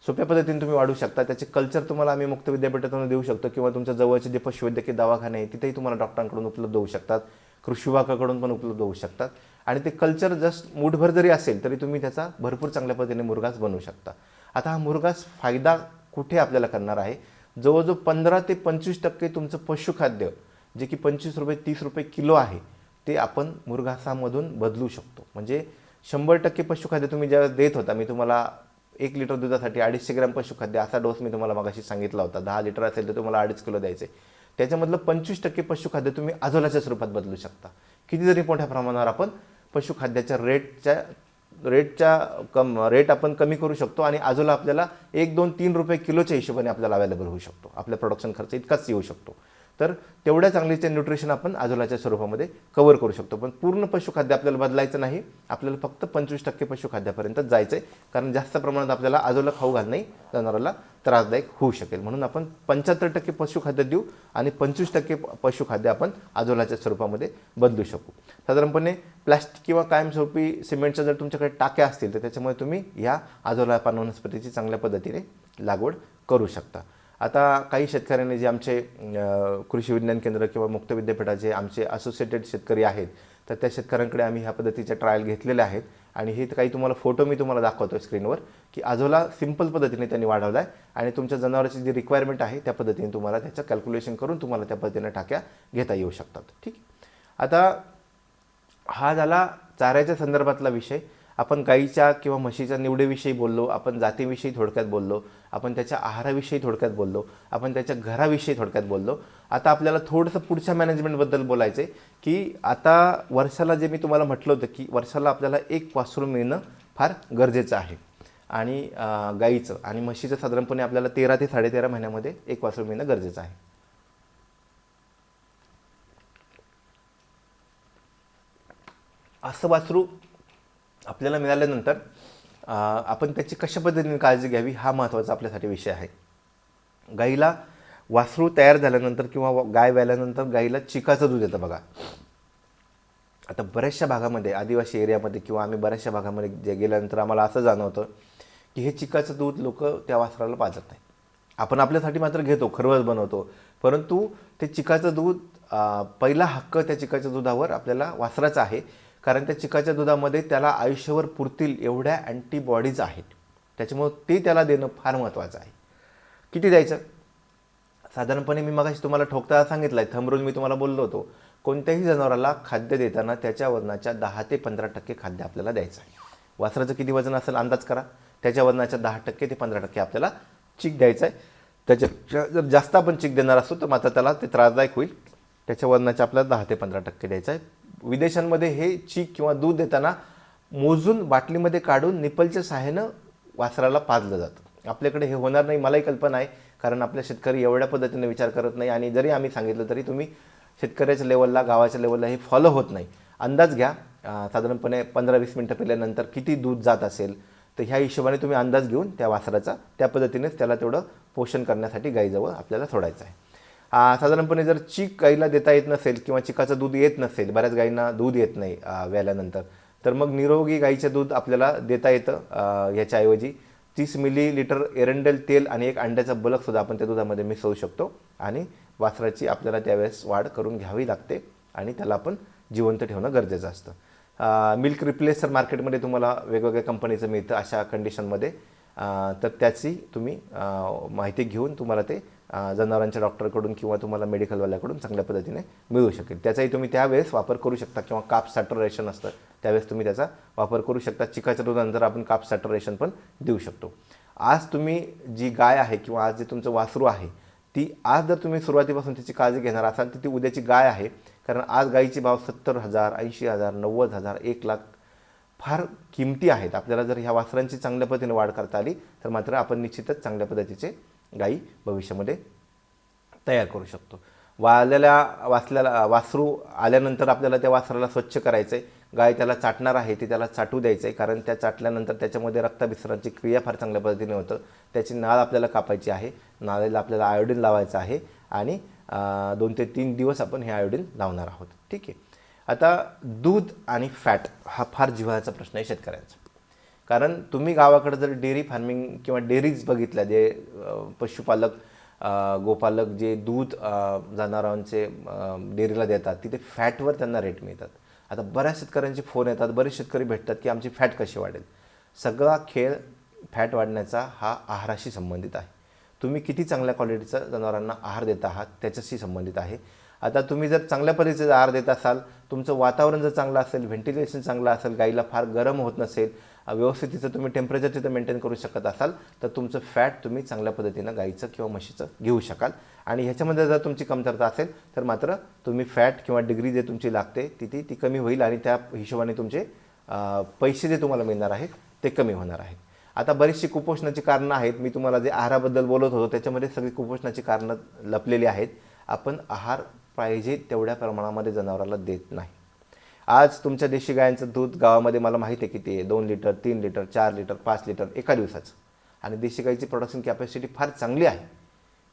सोप्या पद्धतीने तुम्ही वाढवू शकता. त्याचे कल्चर तुम्हाला आम्ही मुक्त विद्यापीठातून देऊ शकतो, किंवा तुमच्या जवळचे जे पशुवैद्यकीय दवाखाने आहेत तिथेही तुम्हाला डॉक्टरांकडून उपलब्ध होऊ शकतात, कृषी विभागाकडून पण उपलब्ध होऊ शकतात. आणि ते कल्चर जस्ट मूठभर जरी असेल तरी तुम्ही त्याचा भरपूर चांगल्या पद्धतीने मुरघास बनवू शकता. आता हा मुरघास फायदा कुठे आपल्याला करणार आहे? जवळजवळ 15 ते 25% तुमचं पशुखाद्य जे की 25 रुपये 30 रुपये किलो आहे, ते आपण मुरघासामधून बदलू शकतो. म्हणजे 100% पशुखाद्य तुम्ही ज्यावेळेस देत होता, मी तुम्हाला 1 लिटर दुधासाठी 250 ग्रॅम पशुखाद्य असा डोस मी तुम्हाला मगाशी सांगितला होता. 10 लिटर असेल तर तुम्हाला 2.5 किलो द्यायचे. त्याच्यामधलं 25% पशुखाद्य तुम्ही आझोलाच्या स्वरूपात बदलू शकता. किती जरी मोठ्या प्रमाणावर आपण पशुखाद्याच्या रेट आपण कमी करू शकतो, आणि आझोला आपल्याला 1, 2, 3 रुपये किलोच्या हिशोबाने आपल्याला अवेलेबल होऊ शकतो. आपल्या प्रोडक्शन खर्च इतकाच येऊ शकतो. तर तेवढ्या चांगलीचे न्यूट्रिशन आपण आझोलाच्या स्वरूपामध्ये कव्हर करू शकतो. पण पूर्ण पशुखाद्य आपल्याला बदलायचं नाही, आपल्याला फक्त 25% पशुखाद्यापर्यंत जायचं आहे. कारण जास्त प्रमाणात आपल्याला आझोला खाऊ घालणे जनावराला त्रासदायक होऊ शकेल. म्हणून आपण 75% पशुखाद्य देऊ, आणि 25% पशुखाद्य आपण आझोलाच्या स्वरूपामध्ये बदलू शकू. साधारणपणे प्लॅस्टिक किंवा कायमस्वरूपी सिमेंटच्या जर तुमच्याकडे टाक्या असतील तर त्याच्यामुळे तुम्ही ह्या आझोला पान वनस्पतीची चांगल्या पद्धतीने लागवड करू शकता. आता काही शेतकऱ्यांनी जे आमचे कृषी विज्ञान केंद्र किंवा मुक्त विद्यापीठाचे आमचे असोसिएटेड शेतकरी आहेत, तर त्या शेतकऱ्यांकडे आम्ही ह्या पद्धतीच्या ट्रायल घेतलेल्या आहेत आणि हे काही तुम्हाला फोटो मी तुम्हाला दाखवतो स्क्रीनवर की आजोला सिंपल पद्धतीने त्यांनी वाढवला आहे आणि तुमच्या जनावराची जी रिक्वायरमेंट आहे त्या पद्धतीने तुम्हाला त्याचं कॅल्क्युलेशन करून तुम्हाला त्या पद्धतीने टाक्या घेता येऊ शकतात. ठीक. आता हा झाला चाऱ्याच्या संदर्भातला विषय. आपण गाईच्या किंवा म्हशीच्या निवडीविषयी बोललो, आपण जातीविषयी थोडक्यात बोललो, आपण त्याच्या आहाराविषयी थोडक्यात बोललो, आपण त्याच्या घराविषयी थोडक्यात बोललो. आता आपल्याला थोडंसं पुढच्या मॅनेजमेंटबद्दल बोलायचं आहे की आता वर्षाला जे मी तुम्हाला म्हटलं होतं की वर्षाला आपल्याला एक वासरू मिळणं फार गरजेचं आहे आणि गाईचं आणि म्हशीचं साधारणपणे आपल्याला 13 ते 13.5 महिन्यामध्ये एक वासरू मिळणं गरजेचं आहे. असं वासरू आपल्याला मिळाल्यानंतर आपण त्याची कशा पद्धतीने काळजी घ्यावी हा महत्त्वाचा आपल्यासाठी विषय आहे. गाईला वासरू तयार झाल्यानंतर किंवा गाय व्याल्यानंतर गाईला चिकाचं दूध येतं बघा. आता बऱ्याचशा भागामध्ये आदिवासी एरियामध्ये किंवा आम्ही बऱ्याचशा भागामध्ये जे गेल्यानंतर आम्हाला असं जाणवतं की हे चिकाचं दूध लोक त्या वासराला पाजत नाही. आपण आपल्यासाठी मात्र घेतो, खरवस बनवतो, परंतु ते चिकाचं दूध पहिला हक्क त्या चिकाच्या दुधावर आपल्याला वासराचा आहे कारण त्या चिकाच्या दुधामध्ये त्याला आयुष्यभर पुरतील एवढ्या अँटीबॉडीज आहेत. त्याच्यामुळं ते त्याला देणं फार महत्त्वाचं आहे. किती द्यायचं? साधारणपणे मी मगाशी तुम्हाला ठोकताना सांगितलं आहे, थंब रूल मी तुम्हाला बोललो होतो, कोणत्याही जनावराला खाद्य देताना त्याच्या वजनाच्या 10 ते 15% खाद्य आपल्याला द्यायचं आहे. वासराचं किती वजन असेल अंदाज करा, त्याच्या वजनाच्या 10% ते 15% आपल्याला चीक द्यायचं आहे. त्याच्या जर जास्त आपण चीक देणार असतो तर मात्र त्याला ते त्रासदायक होईल. त्याच्या वजनाच्या आपल्याला 10 ते 15% द्यायचं आहे. विदेशांमध्ये हे चीक किंवा दूध देताना मोजून बाटलीमध्ये काढून निपलच्या सहाय्यानं वासराला पाजलं जातं. आपल्याकडे हे होणार नाही, मलाही कल्पना आहे, कारण आपल्या शेतकरी एवढ्या पद्धतीने विचार करत नाही आणि जरी आम्ही सांगितलं तरी तुम्ही शेतकऱ्याच्या लेवलला, गावाच्या लेवलला हे फॉलो होत नाही. अंदाज घ्या, साधारणपणे 15-20 मिनटं पिल्यानंतर किती दूध जात असेल तर ह्या हिशोबाने तुम्ही अंदाज घेऊन त्या वासराचा त्या पद्धतीनेच त्याला तेवढं पोषण करण्यासाठी गाईजवळ आपल्याला सोडायचं आहे. साधारणपणे जर चीक गाईला देता येत नसेल किंवा चिकाचं दूध येत नसेल, बऱ्याच गाईंना दूध येत नाही व्याल्यानंतर, तर मग निरोगी गाईचं दूध आपल्याला देता येतं. याच्याऐवजी 30 मिलीलिटर एरंडेल तेल आणि एक अंड्याचा बलकसुद्धा आपण त्या दुधामध्ये मिसळू शकतो आणि वासराची आपल्याला त्यावेळेस वाढ करून घ्यावी लागते आणि त्याला आपण जिवंत ठेवणं गरजेचं असतं. मिल्क रिप्लेसर मार्केटमध्ये तुम्हाला वेगवेगळ्या कंपनीचं मिळतं अशा कंडिशनमध्ये, तर त्याची तुम्ही माहिती घेऊन तुम्हाला ते जनावरांच्या डॉक्टरकडून किंवा तुम्हाला मेडिकलवाल्याकडून चांगल्या पद्धतीने मिळू शकेल. त्याचाही तुम्ही त्यावेळेस वापर करू शकता किंवा काप सॅटरेशन असतं त्यावेळेस तुम्ही त्याचा वापर करू शकता. चिकाच्या दुधानंतर आपण काप सॅटरेशन पण देऊ शकतो. आज तुम्ही जी गाय आहे किंवा आज जे तुमचं वासरू आहे ती आज जर तुम्ही सुरुवातीपासून त्याची काळजी घेणार असाल तर ती उद्याची गाय आहे. कारण आज गाईचे भाव 70,000, 80,000, 90,000, 1,00,000 फार किमती आहेत. आपल्याला जर ह्या वासरांची चांगल्या पद्धतीने वाढ करता आली तर मात्र आपण निश्चितच चांगल्या पद्धतीचे गाई भविष्यामध्ये तयार करू शकतो. वासरू आल्यानंतर आपल्याला त्या वासराला स्वच्छ करायचं आहे. गाय त्याला चाटणार आहे ती त्याला चाटू द्यायचं आहे, कारण त्या चाटल्यानंतर त्याच्यामध्ये रक्ताभिसरणाची क्रिया फार चांगल्या पद्धतीने होतं. त्याची नाळ आपल्याला कापायची आहे, नाळेला आपल्याला आयोडीन लावायचं आहे आणि 2 ते 3 दिवस आपण हे आयोडीन लावणार आहोत. ठीक आहे. आता दूध आणि फॅट हा फार जिव्हाळ्याचा प्रश्न आहे शेतकऱ्यांचा. कारण तुम्ही गावाकडे जर डेअरी फार्मिंग किंवा डेअरीज बघितल्या, जे पशुपालक गोपालक जे दूध जनावरांचे डेअरीला देतात तिथे फॅटवर त्यांना रेट मिळतात. आता बऱ्याच शेतकऱ्यांचे फोन येतात, बरेच शेतकरी भेटतात की आमची फॅट कशी वाढेल. सगळा खेळ फॅट वाढण्याचा हा आहाराशी संबंधित आहे. तुम्ही किती चांगल्या क्वालिटीचा जनावरांना आहार देत आहात त्याच्याशी संबंधित आहे. आता तुम्ही जर चांगल्या पद्धतीचा आहार देत असाल, तुमचं वातावरण जर चांगलं असेल, व्हेंटिलेशन चांगलं असेल, गाईला फार गरम होत नसेल, व्यवस्थित तिचं तुम्ही टेम्परेचर तिथं मेंटेन करू शकत असाल तर तुमचं फॅट तुम्ही चांगल्या पद्धतीनं गाईचं किंवा म्हशीचं घेऊ शकाल. आणि ह्याच्यामध्ये जर तुमची कमतरता असेल तर मात्र तुम्ही फॅट किंवा डिग्री जे तुमची लागते ती कमी होईल आणि त्या हिशोबाने तुमचे पैसे जे तुम्हाला मिळणार आहेत ते कमी होणार आहेत. आता बरीचशी कुपोषणाची कारणं आहेत. मी तुम्हाला जे आहाराबद्दल बोलत होतो त्याच्यामध्ये सगळी कुपोषणाची कारणं लपलेली आहेत. आपण आहार पाहिजे तेवढ्या प्रमाणामध्ये जनावराला देत नाही. आज तुमच्या देशी गायांचं दूध गावामध्ये मला माहिती आहे किती आहे, 2 लिटर, 3 लिटर, 4 लिटर, 5 लिटर एका दिवसाचं. आणि देशी गाईची प्रोडक्शन कॅपॅसिटी फार चांगली आहे.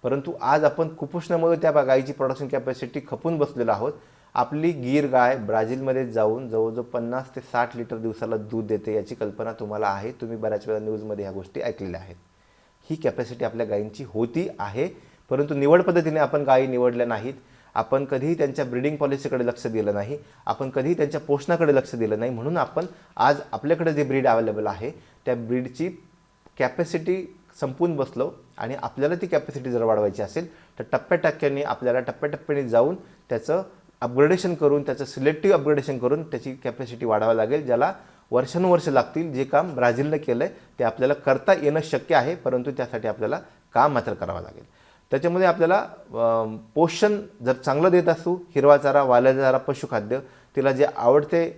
परंतु आज आपण कुपोषणामुळे त्या गाईची प्रोडक्शन कॅपॅसिटी खपून बसलेलो आहोत. आपली गीर गाय ब्राझीलमध्ये जाऊन जवळजवळ 50 ते 60 लिटर दिवसाला दूध देते याची कल्पना तुम्हाला आहे. तुम्ही बऱ्याच वेळा न्यूजमध्ये ह्या गोष्टी ऐकलेल्या आहेत. ही कॅपॅसिटी आपल्या गायींची होती आहे, परंतु निवड पद्धतीने आपण गायी निवडल्या नाहीत आपण कधीही त्यांच्या ब्रीडिंग पॉलिसीकडे लक्ष दिलं नाही, आपण कधीही त्यांच्या पोषणाकडे लक्ष दिलं नाही. म्हणून आपण आज आपल्याकडे जे ब्रीड अवेलेबल आहे त्या ब्रीडची कॅपॅसिटी संपून बसलो आणि आपल्याला ती कॅपॅसिटी जर वाढवायची असेल तर टप्प्याटप्प्याने आपल्याला टप्प्याटप्प्याने जाऊन त्याचं अपग्रेडेशन करून, त्याचं सिलेक्टिव्ह अपग्रेडेशन करून त्याची कॅपॅसिटी वाढवावी लागेल. ज्याला वर्षानुवर्ष लागतील. जे काम ब्राझीलने केलं आहे ते आपल्याला करता येणं शक्य आहे, परंतु त्यासाठी आपल्याला काम मात्र करावं लागेल. त्याच्यामध्ये आपल्याला पोषण जर चांगलं देत असू, हिरवा चारा, वाल्याचा चारा, पशुखाद्य, तिला जे आवडते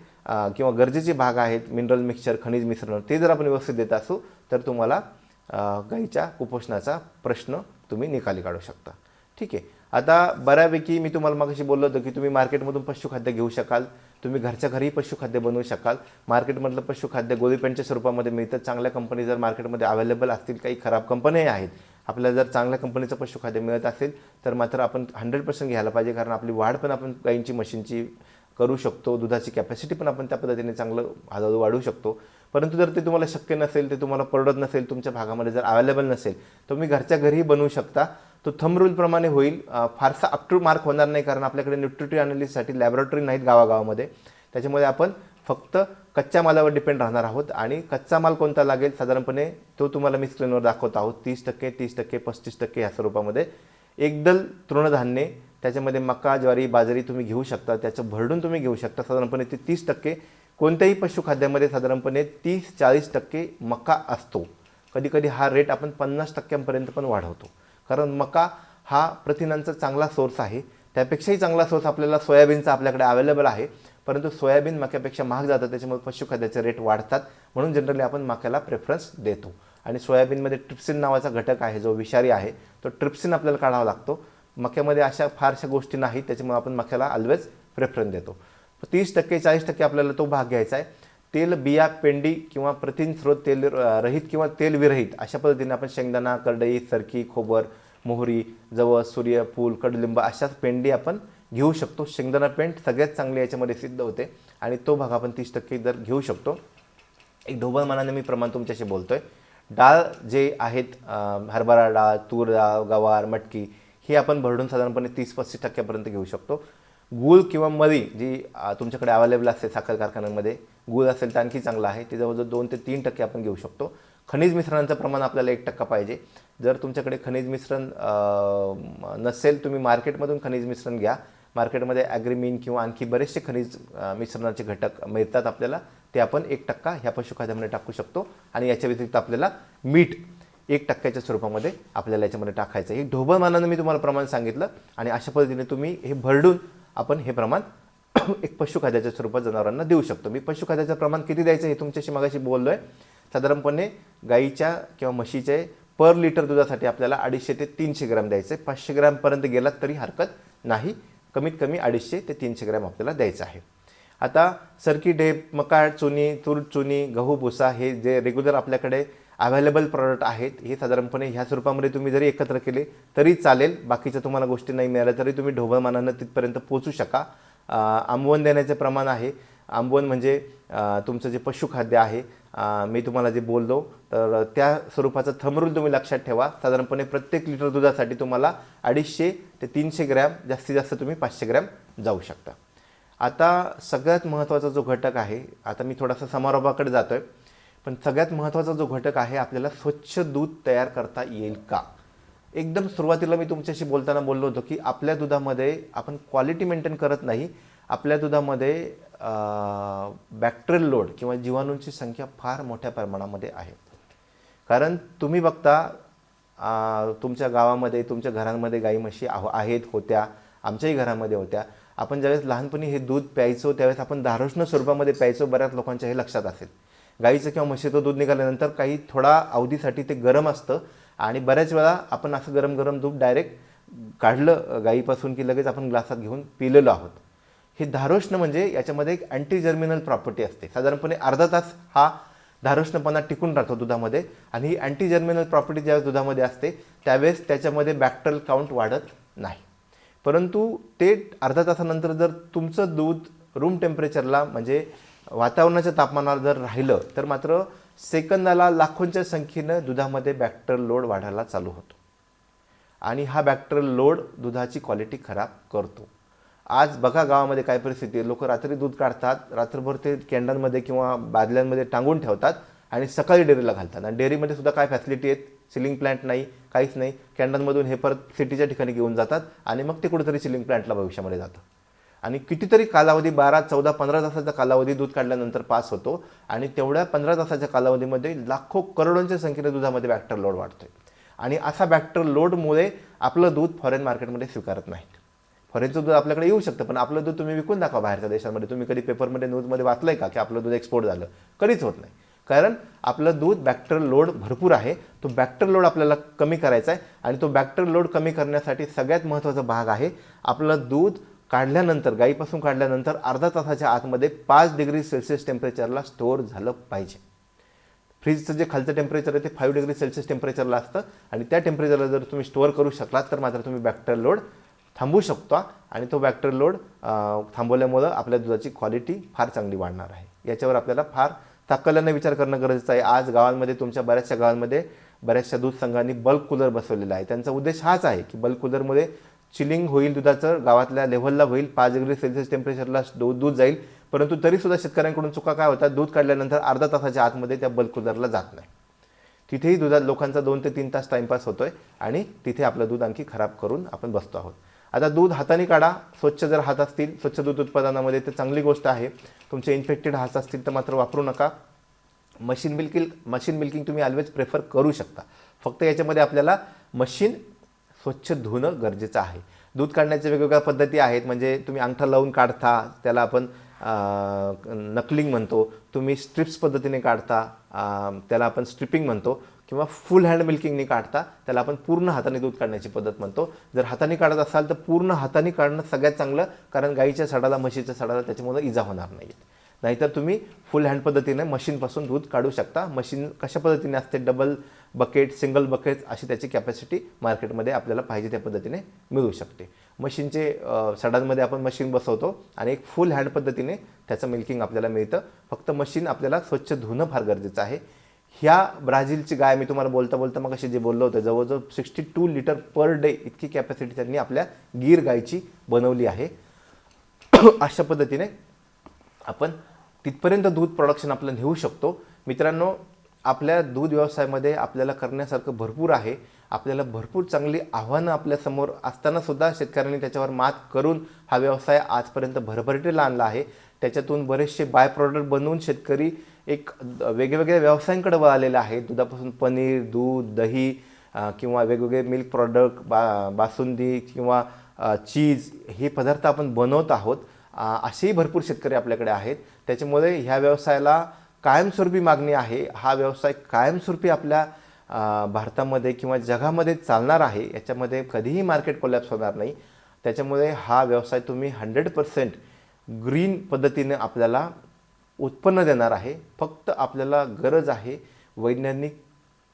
किंवा गरजेचे भाग आहेत, मिनरल मिक्सचर, खनिज मिश्रण, ते जर आपण व्यवस्थित देत असू तर तुम्हाला गाईच्या कुपोषणाचा प्रश्न तुम्ही निकाली काढू शकता. ठीक आहे. आता बऱ्यापैकी मी तुम्हाला मागाशी बोललो होतो की तुम्ही मार्केटमधून पशुखाद्य घेऊ शकाल, तुम्ही घरच्या घरी पशुखाद्य बनवू शकाल. मार्केटमधलं पशुखाद्य गोळीपेंटच्या स्वरूपामध्ये मिळतं. चांगल्या कंपनी जर मार्केटमध्ये अवेलेबल असतील, काही खराब कंपन्याही आहेत, आपल्याला जर चांगल्या कंपनीचं पशुखाद्य मिळत असेल तर मात्र आपण 100% घ्यायला पाहिजे. कारण आपली वाढ पण आपण गाईंची मशीनची करू शकतो, दुधाची कॅपॅसिटी पण आपण त्या पद्धतीने चांगलं हळूहळू वाढवू शकतो. परंतु जर ते तुम्हाला शक्य नसेल, ते तुम्हाला परवडत नसेल, तुमच्या भागामध्ये जर अवेलेबल नसेल, तुम्ही घरच्या घरीही बनवू शकता. तो थंब रूलप्रमाणे होईल. फारसा अप टू मार्क होणार नाही, कारण आपल्याकडे न्यूट्रिटिव्ह अनालिसिससाठी लॅबोरेटरी नाहीत गावागावामध्ये. त्याच्यामुळे आपण फक्त कच्च्या मालावर डिपेंड राहणार आहोत. आणि कच्चा माल कोणता लागेल साधारणपणे तो तुम्हाला मी स्क्रीनवर दाखवत आहोत. 30%, 30%, 35% या स्वरूपामध्ये एकदल तृणधान्ये, त्याच्यामध्ये मका, ज्वारी, बाजरी तुम्ही घेऊ शकता. त्याचं भरडून तुम्ही घेऊ शकता. साधारणपणे ते 30%. कोणत्याही पशुखाद्यामध्ये साधारणपणे 30-40% मका असतो. कधीकधी हा रेट आपण 50% पण वाढवतो, कारण मका हा प्रथिनांचा चांगला सोर्स आहे. त्यापेक्षाही चांगला सोर्स आपल्याला सोयाबीनचा आपल्याकडे अवेलेबल आहे, परंतु सोयाबीन मक्यापेक्षा महाग जातं. त्याच्यामुळे पशुखाद्याचे रेट वाढतात. म्हणून जनरली आपण मक्याला प्रेफरन्स देतो. आणि सोयाबीनमध्ये ट्रिप्सिन नावाचा घटक आहे, जो विषारी आहे. तो ट्रिप्सिन आपल्याला काढावा लागतो. मक्यामध्ये अशा फारशा गोष्टी नाहीत, त्याच्यामुळे आपण मक्याला ऑलवेज प्रेफरन्स देतो. 30%, 40% आपल्याला तो भाग घ्यायचा आहे. तेल, बिया, पेंडी किंवा प्रथिन स्रोत, तेल रहित किंवा तेल विरहित अशा पद्धतीने आपण शेंगदाणा, करडई, सरकी, खोबर, मोहरी, जवस, सूर्यफूल, कडलिंब अशाच पेंडी आपण घेऊ शकतो. शेंगदाणा पेंड सगळ्यात चांगली याच्यामध्ये सिद्ध होते आणि तो भाग आपण 30% जर घेऊ शकतो. एक ढोबळमानाने मी प्रमाण तुमच्याशी बोलतोय. डाळ जे आहेत, हरभरा डाळ, तूर डाळ, गवार, मटकी, ही आपण भरडून साधारणपणे 30-35% घेऊ शकतो. गूळ किंवा मळी जी तुमच्याकडे अवेलेबल असते साखर कारखान्यांमध्ये, गूळ असेल तर आणखी चांगला आहे. ते जवळजवळ 2 ते 3% आपण घेऊ शकतो. खनिज मिश्रणाचं प्रमाण आपल्याला 1% पाहिजे. जर तुमच्याकडे खनिज मिश्रण नसेल, तुम्ही मार्केटमधून खनिज मिश्रण घ्या. मार्केटमध्ये ॲग्रीमीन किंवा आणखी बरेचसे खनिज मिश्रणाचे घटक मिळतात आपल्याला, ते आपण 1% ह्या पशुखाद्यामध्ये टाकू शकतो. आणि याच्या व्यतिरिक्त आपल्याला मीठ 1%च्या स्वरूपामध्ये आपल्याला याच्यामध्ये टाकायचं. हे ढोबळमानानं मी तुम्हाला प्रमाण सांगितलं आणि अशा पद्धतीने तुम्ही हे भरडून आपण हे प्रमाण एक पशुखाद्याच्या स्वरूपात जनावरांना देऊ शकतो. मी पशुखाद्याचं प्रमाण किती द्यायचं हे तुमच्याशी मगाशी बोललो आहे. साधारणपणे गाईच्या किंवा म्हशीचे पर लिटर दुधासाठी आपल्याला 250 ते 300 ग्रॅम द्यायचं आहे. 500 ग्रॅमपर्यंत गेलात तरी हरकत नाही. कमीत कमी 250 ते 300 ग्रॅम आपल्याला द्यायचं आहे. आता सरकी ढेप, मका चुनी, तूर चुनी, गहू भुसा हे जे रेग्युलर आपल्याकडे अवेलेबल प्रॉडक्ट आहेत, हे साधारणपणे ह्या स्वरूपामध्ये तुम्ही जरी एकत्र केले तरी चालेल. बाकीच्या तुम्हाला गोष्टी नाही मिळाल्या तरी तुम्ही ढोबळमानानं तिथपर्यंत पोचू शका. आंबवण देण्याचे प्रमाण आहे. आंबवण म्हणजे तुमचं जे पशुखाद्य आहे, मी तुम्हाला जे बोललो तर त्या स्वरूपाचा थंब रूल तुम्ही लक्षात ठेवा. साधारणपणे प्रत्येक लिटर दुधासाठी तुम्हाला 250 ते 300 ग्रॅम, जास्तीत जास्त तुम्ही 500 ग्रॅम जाऊ शकता. आता सगळ्यात महत्त्वाचा जो घटक आहे, आता मी थोडासा समारोपाकडे जातो आहे, पण सगळ्यात महत्त्वाचा जो घटक आहे, आपल्याला स्वच्छ दूध तयार करता येईल का. एकदम सुरुवातीला मी तुमच्याशी बोलताना बोललो होतो की आपल्या दुधामध्ये आपण क्वालिटी मेंटेन करत नाही. आपल्या दुधामध्ये बॅक्टेरियल लोड किंवा जीवाणूंची संख्या फार मोठ्या प्रमाणामध्ये आहे. कारण तुम्ही बघता तुमच्या गावामध्ये, तुमच्या घरांमध्ये गाई म्हशी आहेत, होत्या, आमच्याही घरामध्ये होत्या. आपण ज्यावेळेस लहानपणी हे दूध प्यायचो त्यावेळेस आपण धारोष्ण स्वरूपामध्ये प्यायचो. बऱ्याच लोकांच्या हे लक्षात असेल. गाईचं किंवा म्हशीचं दूध निघाल्यानंतर काही थोडा अवधीसाठी ते गरम असतं आणि बऱ्याच वेळा आपण असं गरम गरम दूध डायरेक्ट काढलं गाईपासून की लगेच आपण ग्लासात घेऊन पिलेलो आहोत. हे धारोष्ण म्हणजे याच्यामध्ये एक अँटी जर्मिनल प्रॉपर्टी असते. साधारणपणे अर्धा तास हा धारोष्णपणा टिकून राहतो दुधामध्ये आणि ही अँटी जर्मिनल प्रॉपर्टी ज्यावेळेस दुधामध्ये असते त्यावेळेस त्याच्यामध्ये बॅक्टेरियल काउंट वाढत नाही. परंतु ते अर्धा तासानंतर जर तुमचं दूध रूम टेम्परेचरला म्हणजे वातावरणाच्या तापमानावर जर राहिलं तर मात्र सेकंदाला लाखोंच्या संख्येनं दुधामध्ये बॅक्टेरियल लोड वाढायला चालू होतो. आणि हा बॅक्टेरियल लोड दुधाची क्वालिटी खराब करतो. आज बघा गावामध्ये काय परिस्थिती आहे, लोक रात्री दूध काढतात, रात्रभर ते कॅन्डांमध्ये किंवा बादल्यांमध्ये टांगून ठेवतात आणि सकाळी डेअरीला घालतात. आणि डेअरीमध्ये सुद्धा काय फॅसिलिटी आहेत, चिलिंग प्लांट नाही, काहीच नाही. कॅन्डांमधून हे परत सिटीच्या ठिकाणी घेऊन जातात आणि मग ते कुठेतरी चिलिंग प्लांटला भविष्यामध्ये जातं. आणि कितीतरी कालावधी 12, 14, 15 तासाचा कालावधी दूध काढल्यानंतर पास होतो आणि तेवढ्या 15 तासाच्या कालावधीमध्ये लाखो करोडोंच्या संख्येने दुधामध्ये बॅक्टेरियल लोड वाढतोय. आणि असा बॅक्टेरियल लोडमुळे आपलं दूध फॉरेन मार्केटमध्ये स्वीकारत नाहीत. फॉरेनचं दूध आपल्याकडे येऊ शकतं, पण आपलं दूध तुम्ही विकून दाखवा बाहेरच्या देशांमध्ये. तुम्ही कधी पेपरमध्ये न्यूजमध्ये वाचलंय का की आपलं दूध एक्सपोर्ट झालं? कधीच होत नाही. कारण आपलं दूध बॅक्टेरियल लोड भरपूर आहे. तो बॅक्टेरियल लोड आपल्याला कमी करायचा आहे आणि तो बॅक्टेरियल लोड कमी करण्यासाठी सगळ्यात महत्त्वाचा भाग आहे आपलं दूध काढल्यानंतर, गाईपासून काढल्यानंतर अर्धा तासाच्या आतमध्ये 5 डिग्री सेल्सिअस टेम्परेचरला स्टोअर झालं पाहिजे. फ्रीजचं जे खालचं टेम्परेचर आहे ते 5 डिग्री सेल्सिअस टेम्परेचरला असतं आणि त्या टेम्परेचरला जर तुम्ही स्टोअर करू शकलात तर मात्र तुम्ही बॅक्टेरियल लोड थांबवू शकता आणि तो बॅक्टेरियल लोड थांबवल्यामुळं आपल्या दुधाची क्वालिटी फार चांगली वाढणार आहे. याच्यावर आपल्याला फार ताकदीने विचार करणं गरजेचं आहे. आज गावांमध्ये, तुमच्या बऱ्याचशा गावांमध्ये बऱ्याचशा दूध संघांनी बल्क कूलर बसवलेला आहे. त्यांचा उद्देश हाच आहे की बल्क कूलरमध्ये चिलिंग होईल, दुधाचं गावातल्या लेव्हलला होईल, 5 डिग्री सेल्सिअस टेम्परेचरला दूध जाईल. परंतु तरीसुद्धा शेतकऱ्यांकडून चुका काय होतात, दूध काढल्यानंतर अर्धा तासाच्या आतमध्ये त्या बल्क कूलरला जात नाही. तिथेही दुधात लोकांचा 2 ते 3 तास टाईमपास होतोय आणि तिथे आपलं दूध आणखी खराब करून आपण बसतो आहोत. आता दूध हाताने काढा, स्वच्छ जर हात असतील, स्वच्छ दूध उत्पादनामध्ये तर चांगली गोष्ट आहे. तुमचे इन्फेक्टेड हात असतील तर मात्र वापरू नका. मशीन मिल्किंग तुम्ही ऑलवेज प्रेफर करू शकता. फक्त याच्यामध्ये आपल्याला मशीन स्वच्छ धुणं गरजेचं आहे. दूध काढण्याच्या वेगवेगळ्या पद्धती आहेत. म्हणजे तुम्ही अंगठा लावून काढता, त्याला आपण नकलिंग म्हणतो. तुम्ही स्ट्रिप्स पद्धतीने काढता, त्याला आपण स्ट्रिपिंग म्हणतो. किंवा फुल हँड मिल्किंगने काढता, त्याला आपण पूर्ण हाताने दूध काढण्याची पद्धत म्हणतो. जर हाताने काढत असाल तर पूर्ण हाताने काढणं सगळ्यात चांगलं, कारण गाईच्या सडाला, म्हशीच्या सडाला त्याच्यामुळे इजा होणार नाही. नाहीतर तुम्ही फुल हँड पद्धतीने मशीनपासून दूध काढू शकता. मशीन कशा पद्धतीने असते, डबल बकेट, सिंगल बकेट, अशी त्याची कॅपॅसिटी मार्केटमध्ये आपल्याला पाहिजे त्या पद्धतीने मिळू शकते. मशीनचे सडांमध्ये आपण मशीन बसवतो आणि एक फुल हँड पद्धतीने त्याचं मिल्किंग आपल्याला मिळतं. फक्त मशीन आपल्याला स्वच्छ धुणं फार गरजेचं आहे. ह्या ब्राझीलची गाय, मी तुम्हाला बोलता बोलता मग अशी जे बोललो होतं, जवळजवळ 62 लिटर पर डे इतकी कॅपॅसिटी त्यांनी आपल्या गीर गायची बनवली आहे. अशा पद्धतीने आपण तिथपर्यंत दूध प्रोडक्शन आपलं नेऊ शकतो. मित्रांनो, आपल्या दूध व्यवसायामध्ये आपल्याला करण्यासारखं भरपूर आहे. आपल्याला भरपूर चांगली आव्हानं आपल्यासमोर असतानासुद्धा शेतकऱ्यांनी त्याच्यावर मात करून हा व्यवसाय आजपर्यंत भरभराटीला आणला आहे. त्याच्यातून बरेचसे बाय प्रॉडक्ट बनवून शेतकरी एक वेगवेगळ्या व्यवसायांकडे वळालेले आहेत. दुधापासून पनीर, दूध, दही किंवा वेगवेगळे मिल्क प्रॉडक्ट, बासुंदी किंवा चीज, हे पदार्थ आपण बनवत आहोत. असेही भरपूर शेतकरी आपल्याकडे आहेत. त्याच्यामुळे ह्या व्यवसायाला कायमस्वरूपी मागणी आहे. हा व्यवसाय कायमस्वरूपी आपल्या भारतामध्ये किंवा जगामध्ये चालणार आहे. याच्यामध्ये कधीही मार्केट कोलॅप्स होणार नाही. त्याच्यामुळे हा व्यवसाय तुम्ही 100% ग्रीन पद्धतीने आपल्याला उत्पन्न देणार आहे. फक्त आपल्याला गरज आहे वैज्ञानिक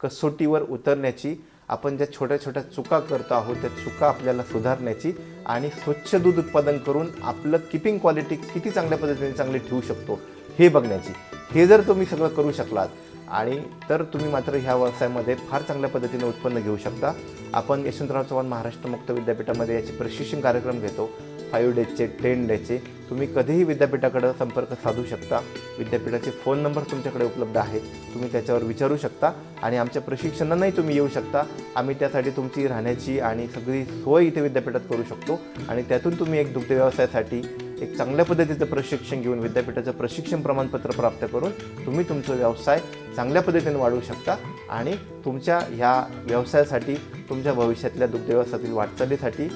कसोटीवर उतरण्याची. आपण ज्या छोट्या छोट्या चुका करतो आहोत त्या चुका आपल्याला सुधारण्याची आणि स्वच्छ दूध उत्पादन करून आपलं किपिंग क्वालिटी किती चांगल्या पद्धतीने चांगली ठेवू शकतो हे बघण्याची. हे जर तुम्ही सगळं करू शकलात आणि तर तुम्ही मात्र ह्या व्यवसायामध्ये फार चांगल्या पद्धतीने उत्पन्न घेऊ शकता. आपण यशवंतराव चव्हाण महाराष्ट्र मुक्त विद्यापीठामध्ये याचे प्रशिक्षण कार्यक्रम घेतो, 5 डेजचे, 10 डेजचे. तुम्ही कधीही विद्यापीठाकडे संपर्क साधू शकता. विद्यापीठाचे फोन नंबर तुमच्याकडे उपलब्ध आहेत, तुम्ही त्याच्यावर विचारू शकता आणि आमच्या प्रशिक्षणांनाही तुम्ही येऊ शकता. आम्ही त्यासाठी तुमची राहण्याची आणि सगळी सोय इथे विद्यापीठात करू शकतो आणि त्यातून तुम्ही एक दुग्ध व्यवसायासाठी एक चांगल्या पद्धतीचं प्रशिक्षण घेऊन विद्यापीठाचं प्रशिक्षण प्रमाणपत्र प्राप्त करून तुम्ही तुमचा व्यवसाय चांगल्या पद्धतीने वाढवू शकता आणि तुमच्या ह्या व्यवसायासाठी, तुमच्या भविष्यातल्या दुग्ध व्यवसायातील वाटचालीसाठी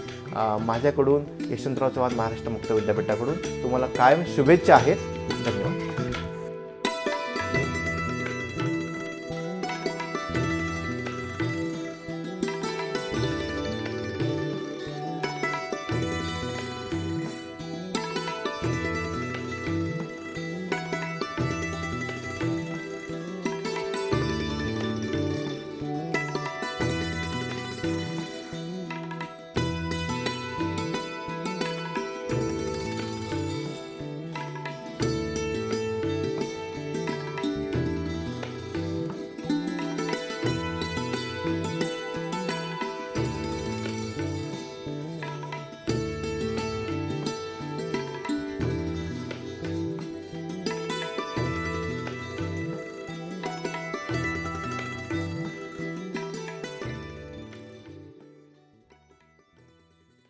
माझ्याकडून, यशवंतराव चव्हाण महाराष्ट्र मुक्त विद्यापीठाकडून तुम्हाला कायम शुभेच्छा आहेत. धन्यवाद.